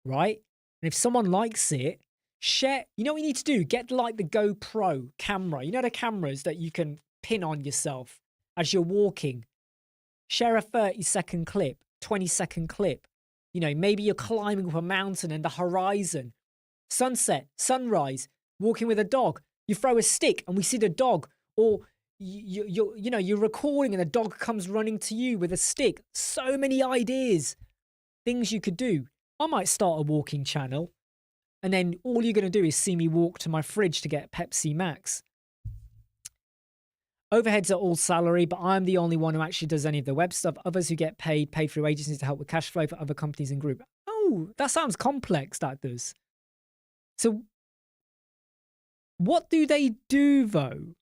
right? And if someone likes it, share. You know what you need to do? Get like the GoPro camera. You know the cameras that you can pin on yourself as you're walking. Share a 30-second clip, 20-second clip. You know, maybe you're climbing up a mountain and the horizon. Sunset, sunrise, walking with a dog. You throw a stick and we see the dog. Or you're recording and the dog comes running to you with a stick. So many ideas, things you could do. I might start a walking channel and then all you're going to do is see me walk to my fridge to get Pepsi Max. Overheads are all salary, but I'm the only one who actually does any of the web stuff. Others who get paid through agencies to help with cash flow for other companies and group. Oh, that sounds complex, that does. So what do they do though?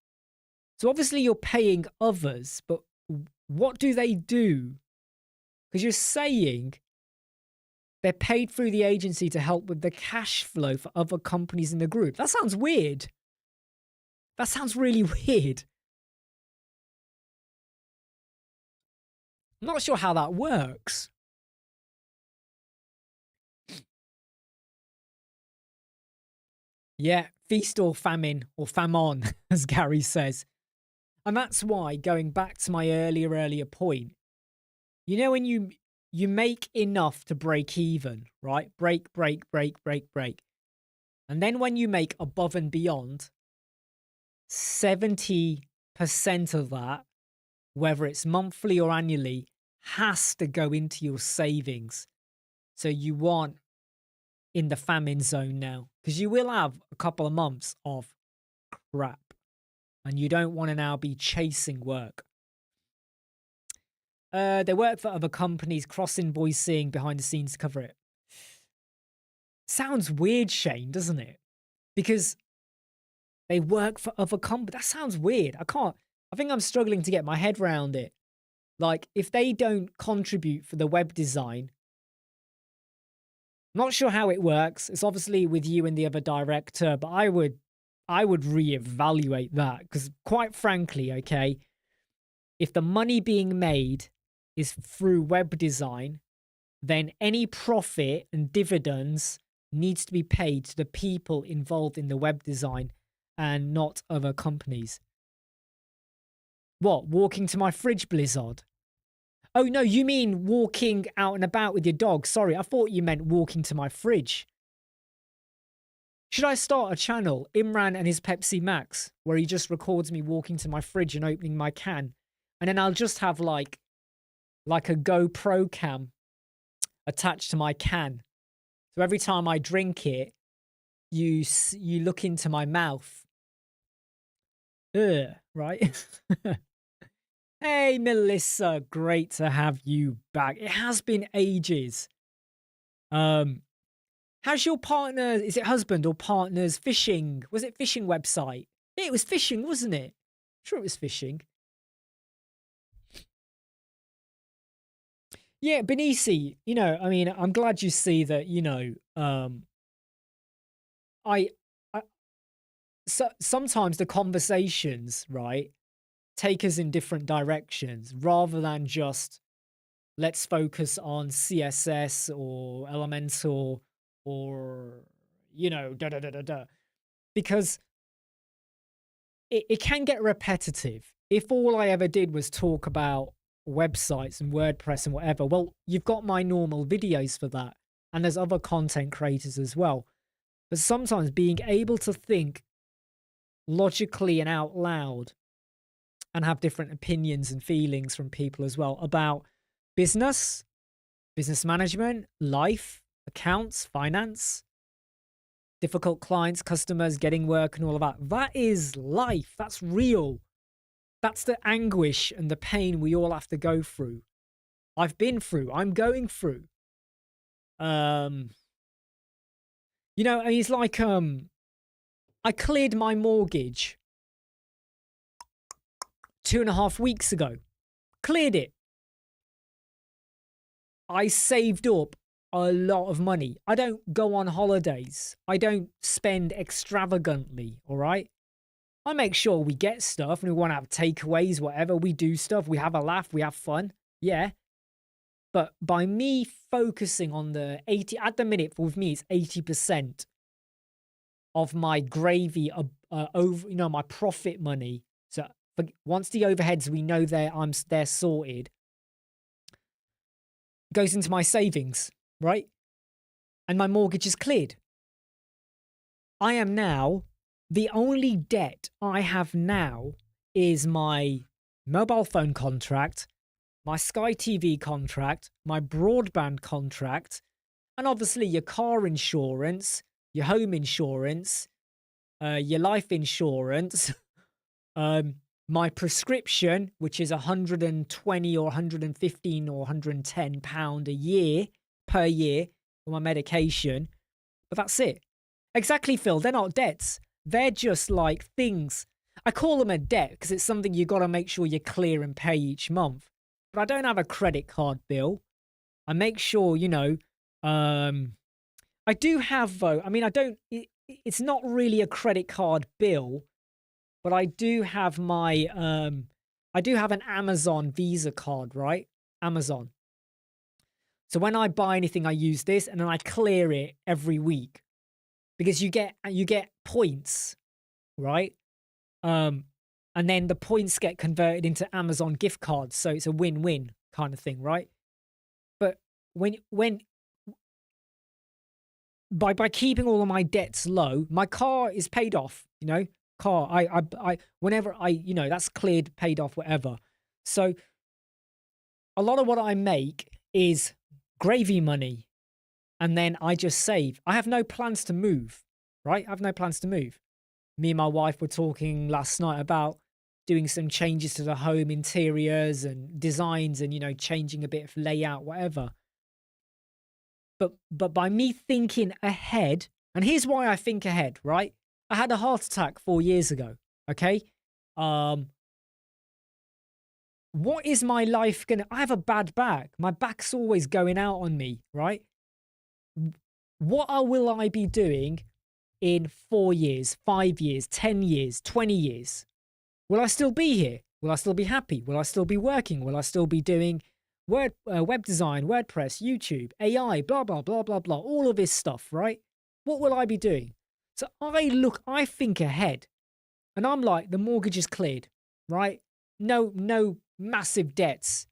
So obviously you're paying others, but what do they do? Because you're saying they're paid through the agency to help with the cash flow for other companies in the group. That sounds weird. That sounds really weird. I'm not sure how that works. Yeah, feast or famine, or famine, as Gary says. And that's why, going back to my earlier point, you know when you make enough to break even, right? Break. And then when you make above and beyond, 70% of that, whether it's monthly or annually, has to go into your savings. So you want in the famine zone now, because you will have a couple of months of crap and you don't want to now be chasing work. They work for other companies, cross-invoicing behind the scenes to cover it. Sounds weird, Shane, doesn't it? Because they work for other companies. That sounds weird. I think I'm struggling to get my head around it. Like, if they don't contribute for the web design, I'm not sure how it works. It's obviously with you and the other director, but I would reevaluate that because, quite frankly, okay, if the money being made is through web design, then any profit and dividends needs to be paid to the people involved in the web design and not other companies. What? Walking to my fridge, Blizzard? Oh, no, you mean walking out and about with your dog. Sorry, I thought you meant walking to my fridge. Should I start a channel, Imran and his Pepsi Max, where he just records me walking to my fridge and opening my can? And then I'll just have like a GoPro cam attached to my can. So every time I drink it, you look into my mouth. Right? Hey, Melissa, great to have you back. It has been ages. How's your partner, is it husband or partner's fishing? Was it fishing website? Yeah, it was fishing, wasn't it? Sure, it was fishing. Yeah, Benici, I mean, I'm glad you see that, I, I so sometimes the conversations, right, take us in different directions rather than just let's focus on CSS or Elementor or, da da da da da. Because it can get repetitive. If all I ever did was talk about websites and WordPress and whatever, well, you've got my normal videos for that. And there's other content creators as well. But sometimes being able to think logically and out loud and have different opinions and feelings from people as well about business, business management, life, accounts, finance, difficult clients, customers, getting work and all of that. That is life. That's real. That's the anguish and the pain we all have to go through. I've been through. I'm going through. I mean, it's like I cleared my mortgage 2.5 weeks ago. Cleared it. I saved up a lot of money. I don't go on holidays. I don't spend extravagantly, all right? I make sure we get stuff and we want to have takeaways, whatever. We do stuff. We have a laugh. We have fun. Yeah. But by me focusing on the 80, at the minute, with me, it's 80% of my gravy over, my profit money. So once the overheads, we know they're sorted, goes into my savings, right? And my mortgage is cleared. I am now, the only debt I have now is my mobile phone contract, my Sky TV contract, my broadband contract, and obviously your car insurance, your home insurance, your life insurance, my prescription, which is 120 or 115 or 110 pound a year per year for my medication. But that's it. Exactly, Phil. They're not debts. They're just like things. I call them a debt because it's something you got to make sure you clear and pay each month. But I don't have a credit card bill. I make sure, I do have, though. I mean, it's not really a credit card bill, but I do have I do have an Amazon Visa card, right? Amazon. So when I buy anything, I use this and then I clear it every week because you get points, right? And then the points get converted into Amazon gift cards. So it's a win-win kind of thing, right? But when by keeping all of my debts low, my car is paid off, car. I whenever that's cleared, paid off, whatever. So a lot of what I make is gravy money. And then I just save. I have no plans to move, right? I have no plans to move. Me and my wife were talking last night about doing some changes to the home interiors and designs and, changing a bit of layout, whatever. But by me thinking ahead, and here's why I think ahead, right? I had a heart attack 4 years ago, okay? What is my life gonna... I have a bad back. My back's always going out on me, right? What will I be doing in 4 years, 5 years, 10 years, 20 years? Will I still be here? Will I still be happy? Will I still be working? Will I still be doing web design, WordPress, YouTube, AI, blah, blah, blah, blah, blah, all of this stuff, right? What will I be doing? So I think ahead and I'm like, the mortgage is cleared, right? No massive debts.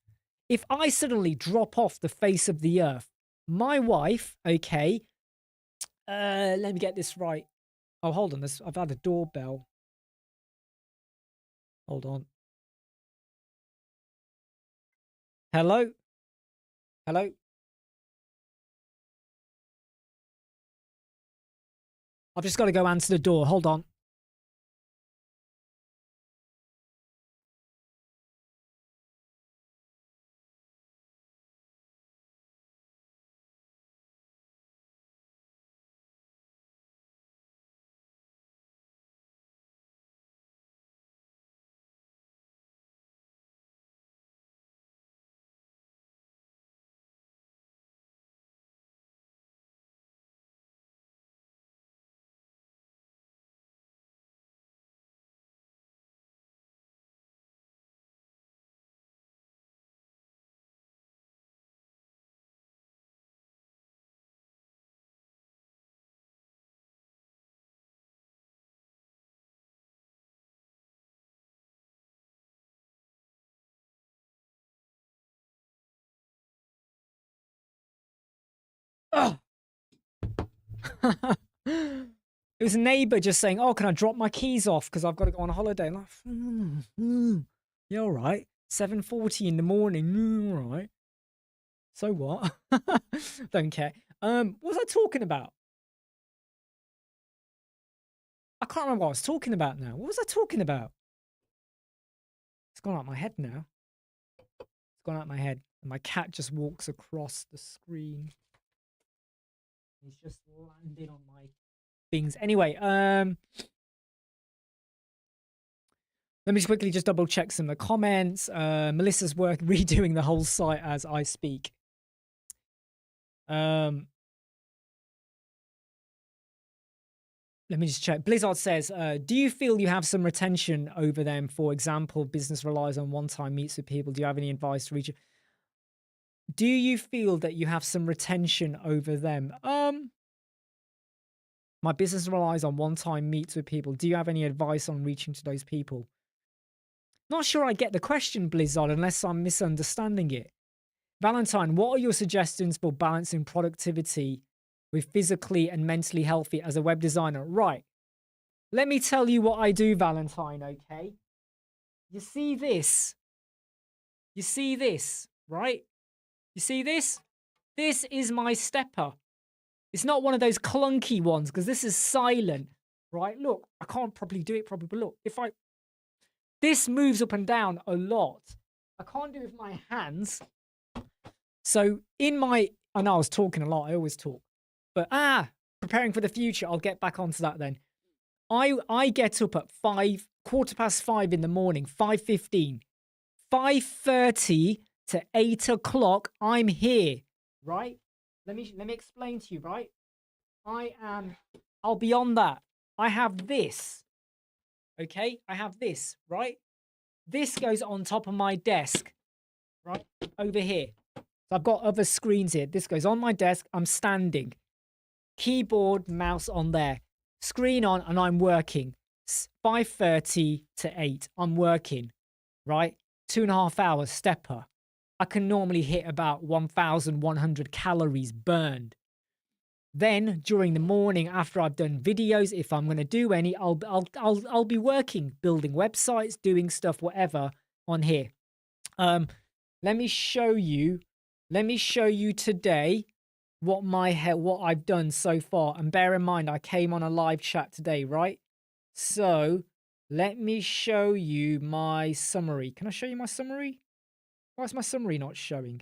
If I suddenly drop off the face of the earth, my wife, okay, let me get this right. Oh, hold on. I've had a doorbell. Hold on. Hello? Hello? I've just got to go answer the door. Hold on. Ugh. It was a neighbor just saying, oh, can I drop my keys off because I've got to go on a holiday? I'm like, yeah, all right. 7:40 in the morning. All right. So what? Don't care. What was I talking about? I can't remember what I was talking about now. What was I talking about? It's gone out my head now. It's gone out my head. And my cat just walks across the screen. He's just landed on my things. Anyway, let me just quickly just double check some of the comments. Melissa's work redoing the whole site as I speak. Let me just check. Blizzard says, do you feel you have some retention over them? For example, business relies on one-time meets with people. Do you have any advice to reach? Do you feel that you have some retention over them? My business relies on one-time meets with people. Do you have any advice on reaching to those people? Not sure I get the question, Blizzard, unless I'm misunderstanding it. Valentine, what are your suggestions for balancing productivity with physically and mentally healthy as a web designer? Right. Let me tell you what I do, Valentine, okay? You see this? You see this, right? You see this? This is my stepper. It's not one of those clunky ones because this is silent, right? Look, I can't probably do it properly, but look, this moves up and down a lot. I can't do it with my hands. So I know I was talking a lot. I always talk. But preparing for the future. I'll get back onto that then. I get up at 5:15 in the morning, 5:15. 5:30 to 8 o'clock, I'm here, right? Let me explain to you, right? I'll be on that. I have this, okay? I have this, right? This goes on top of my desk, right? Over here. So I've got other screens here. This goes on my desk. I'm standing. Keyboard, mouse on there. Screen on, and I'm working. 5:30 to 8. I'm working, right? 2.5 hours stepper. I can normally hit about 1,100 calories burned. Then during the morning, after I've done videos, if I'm going to do any, I'll be working, building websites, doing stuff, whatever on here. Let me show you today what I've done so far. And bear in mind, I came on a live chat today, right? So let me show you my summary. Can I show you my summary? Why is my summary not showing?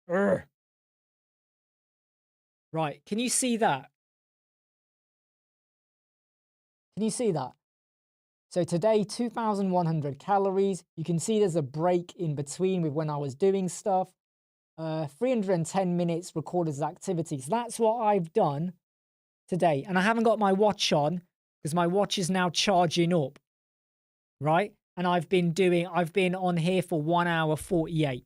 Urgh. Right, can you see that? Can you see that? So today, 2,100 calories. You can see there's a break in between with when I was doing stuff. 310 minutes recorded as activities. That's what I've done today. And I haven't got my watch on because my watch is now charging up, right? And I've been on here for 1 hour 48.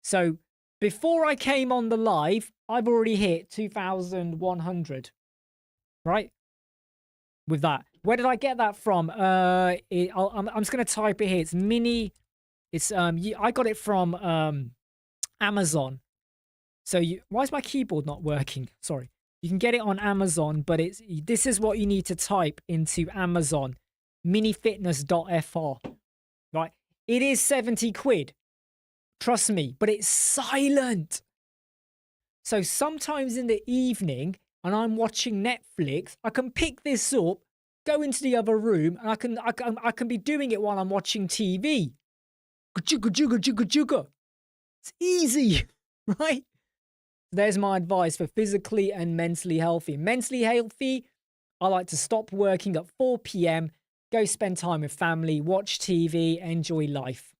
So before I came on the live, I've already hit 2,100, right? With that. Where did I get that from? I'm just going to type it here. It's mini. I got it from Amazon. So why is my keyboard not working? Sorry. You can get it on Amazon, but this is what you need to type into Amazon. minifitness.fr. Right? It is 70 quid. Trust me, but it's silent. So sometimes in the evening, and I'm watching Netflix, I can pick this up, go into the other room, and I can be doing it while I'm watching TV. It's easy, right? There's my advice for physically and mentally healthy. Mentally healthy, I like to stop working at 4 p.m., go spend time with family, watch TV, enjoy life.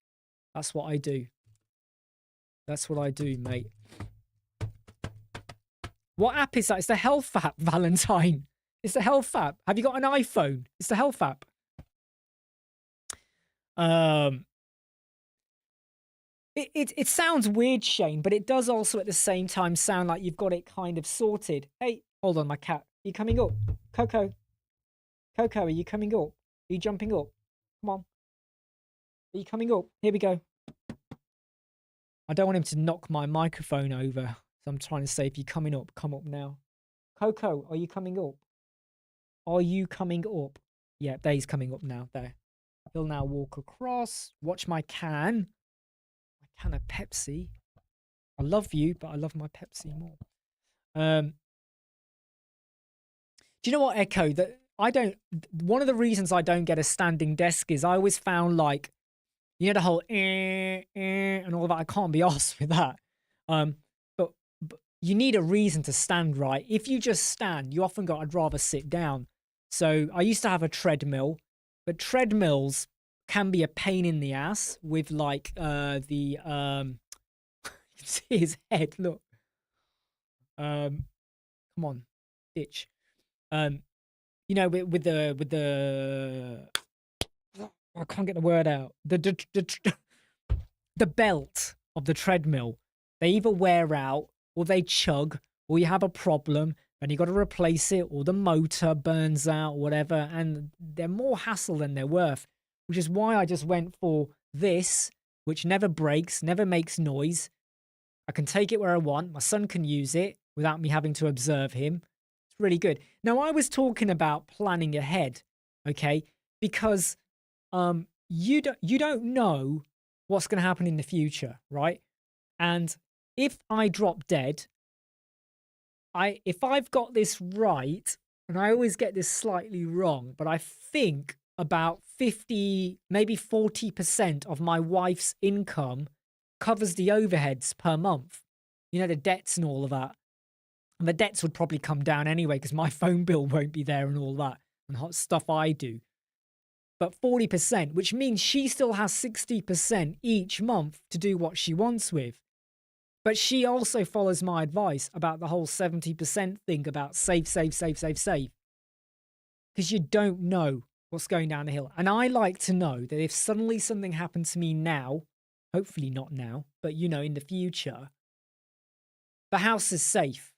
That's what I do. That's what I do, mate. What app is that? It's the health app, Valentine. It's the health app. Have you got an iPhone? It's the health app. It sounds weird, Shane, but it does also at the same time sound like you've got it kind of sorted. Hey, hold on, my cat. Are you coming up? Coco, are you coming up? Are you jumping up? Come on. Are you coming up? Here we go. I don't want him to knock my microphone over. So I'm trying to say, if you're coming up, come up now. Coco, are you coming up? Are you coming up? Yeah, there he's coming up now. There. He'll now walk across. Watch my can. My can of Pepsi. I love you, but I love my Pepsi more. Do you know what, Echo? That one of the reasons I don't get a standing desk is I always found, like, you know, the whole and all that. I can't be arsed with that. But you need a reason to stand, right? If you just stand, you often go, I'd rather sit down. So I used to have a treadmill, but treadmills can be a pain in the ass with, like, you can see his head, look. Come on, ditch. You know, with the I can't get the word out. The belt of the treadmill, they either wear out or they chug, or you have a problem and you got to replace it, or the motor burns out, or whatever, and they're more hassle than they're worth. Which is why I just went for this, which never breaks, never makes noise. I can take it where I want. My son can use it without me having to observe him. It's really good. Now, I was talking about planning ahead, okay? Because you don't know what's going to happen in the future, right? And if I drop dead, if I've got this right, and I always get this slightly wrong, but I think about 50, maybe 40% of my wife's income covers the overheads per month. You know, the debts and all of that. And the debts would probably come down anyway because my phone bill won't be there and all that and hot stuff I do. But 40%, which means she still has 60% each month to do what she wants with. But she also follows my advice about the whole 70% thing about save. Because you don't know what's going down the hill. And I like to know that if suddenly something happened to me now, hopefully not now, but, you know, in the future, the house is safe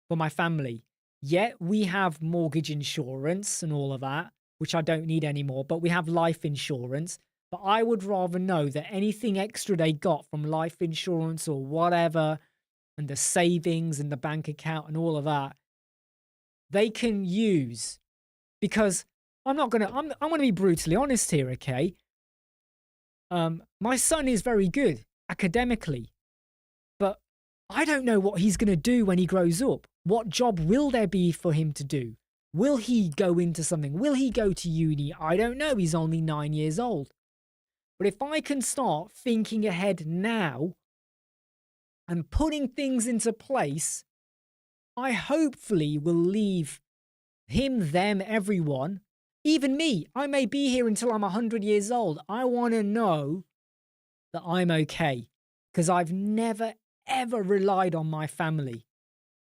for my family. Yet we have mortgage insurance and all of that, which I don't need anymore, but we have life insurance. But I would rather know that anything extra they got from life insurance or whatever, and the savings and the bank account and all of that, they can use. Because I'm going to be brutally honest here, okay? My son is very good academically, but I don't know what he's going to do when he grows up. What job will there be for him to do? Will he go into something? Will he go to uni? I don't know. He's only 9 years old. But if I can start thinking ahead now and putting things into place, I hopefully will leave him, them, everyone, even me. I may be here until I'm 100 years old. I want to know that I'm okay, because I've never, ever relied on my family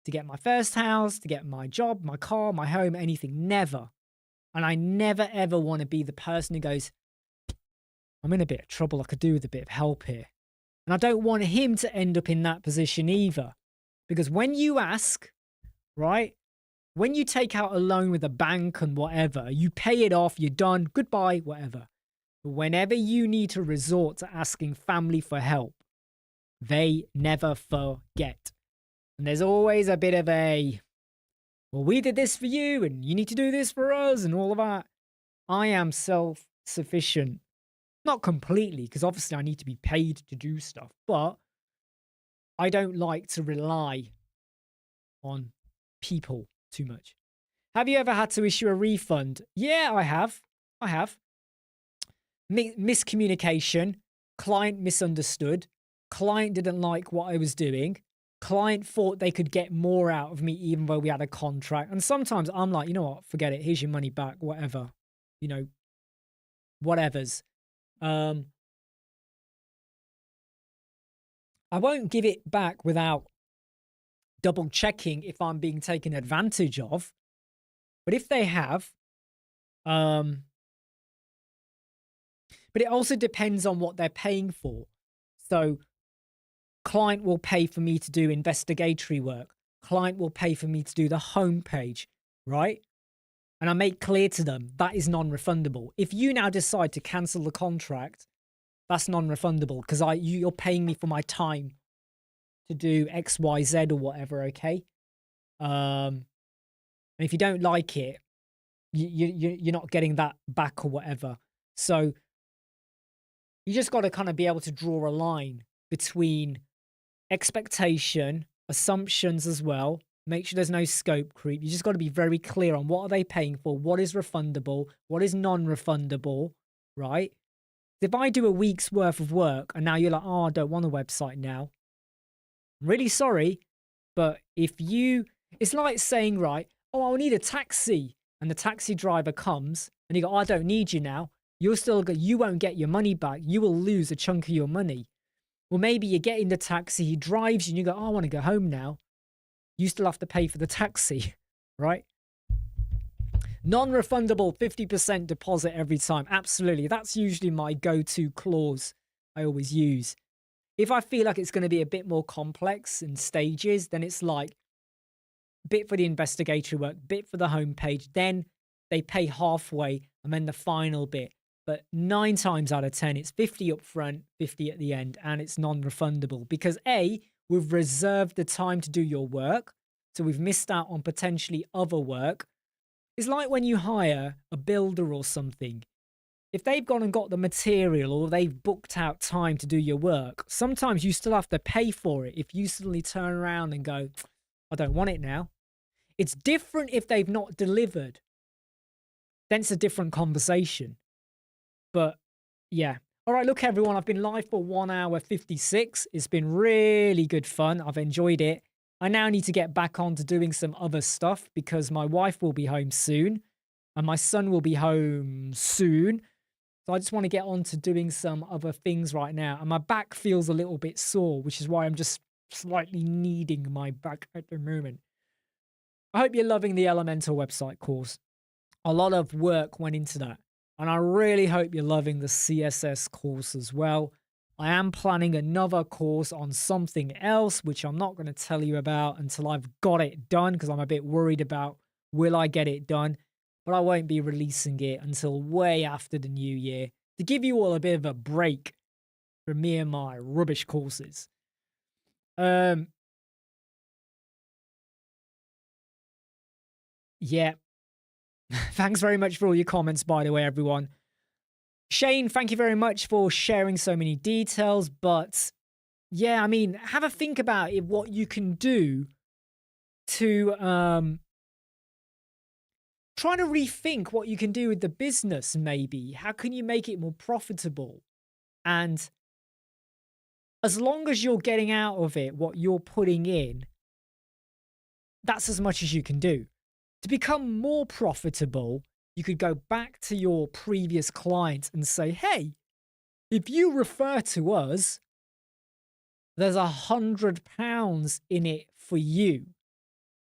to get my first house, to get my job, my car, my home, anything. Never. And I never, ever want to be the person who goes, I'm in a bit of trouble. I could do with a bit of help here. And I don't want him to end up in that position either. Because when you ask, right, when you take out a loan with a bank and whatever, you pay it off, you're done, goodbye, whatever. But whenever you need to resort to asking family for help, they never forget. And there's always a bit of a, well, we did this for you and you need to do this for us and all of that. I am self-sufficient. Not completely, because obviously I need to be paid to do stuff, but I don't like to rely on people too much. Have you ever had to issue a refund? Yeah, I have. Miscommunication. Client misunderstood. Client didn't like what I was doing. Client thought they could get more out of me even though we had a contract. And sometimes I'm like, you know what? Forget it. Here's your money back. Whatever. You know, whatevers. I won't give it back without double checking if I'm being taken advantage of. But if they have, but it also depends on what they're paying for. So client will pay for me to do investigatory work. Client will pay for me to do the homepage, right? And I make clear to them that is non-refundable. If you now decide to cancel the contract, that's non-refundable because you're paying me for my time. to do X, Y, Z or whatever, okay? And if you don't like it, you're not getting that back or whatever. So you just got to kind of be able to draw a line between expectation, assumptions as well. Make sure there's no scope creep. You just got to be very clear on what are they paying for, what is refundable, what is non-refundable, right? If I do a week's worth of work and now you're like, oh, I don't want a website now. I'm really sorry, but it's like saying, right, oh, I'll need a taxi. And the taxi driver comes and you go, oh, I don't need you now. You won't get your money back. You will lose a chunk of your money. Well, maybe you get in the taxi, he drives you and you go, oh, I want to go home now. You still have to pay for the taxi, right? Non-refundable 50% deposit every time. Absolutely. That's usually my go-to clause I always use. If I feel like it's going to be a bit more complex in stages, then it's like bit for the investigatory work, bit for the homepage, then they pay halfway and then the final bit. But 9 times out of 10, it's 50 up front, 50 at the end, and it's non-refundable because A, we've reserved the time to do your work, so we've missed out on potentially other work. It's like when you hire a builder or something. If they've gone and got the material or they've booked out time to do your work, sometimes you still have to pay for it if you suddenly turn around and go, I don't want it now. It's different if they've not delivered. Then it's a different conversation. But yeah. All right, look, everyone, I've been live for 1 hour 56. It's been really good fun. I've enjoyed it. I now need to get back on to doing some other stuff because my wife will be home soon and my son will be home soon. So I just want to get on to doing some other things right now. And my back feels a little bit sore, which is why I'm just slightly kneading my back at the moment. I hope you're loving the Elementor website course. A lot of work went into that. And I really hope you're loving the CSS course as well. I am planning another course on something else, which I'm not going to tell you about until I've got it done, because I'm a bit worried about will I get it done. But I won't be releasing it until way after the new year to give you all a bit of a break from me and my rubbish courses. Yeah. Thanks very much for all your comments, by the way, everyone. Shane, thank you very much for sharing so many details. But yeah, I mean, have a think about it, what you can do to try to rethink what you can do with the business, maybe. How can you make it more profitable? And as long as you're getting out of it what you're putting in, that's as much as you can do. To become more profitable, you could go back to your previous clients and say, hey, if you refer to us, there's £100 in it for you.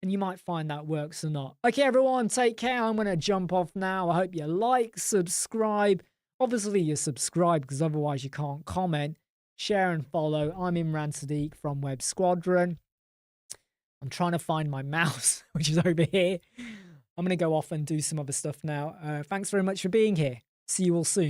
And you might find that works or not. Okay, everyone, take care. I'm going to jump off now. I hope you like, subscribe. Obviously, you subscribe because otherwise you can't comment. Share and follow. I'm Imran Sadiq from Web Squadron. I'm trying to find my mouse, which is over here. I'm going to go off and do some other stuff now. Thanks very much for being here. See you all soon.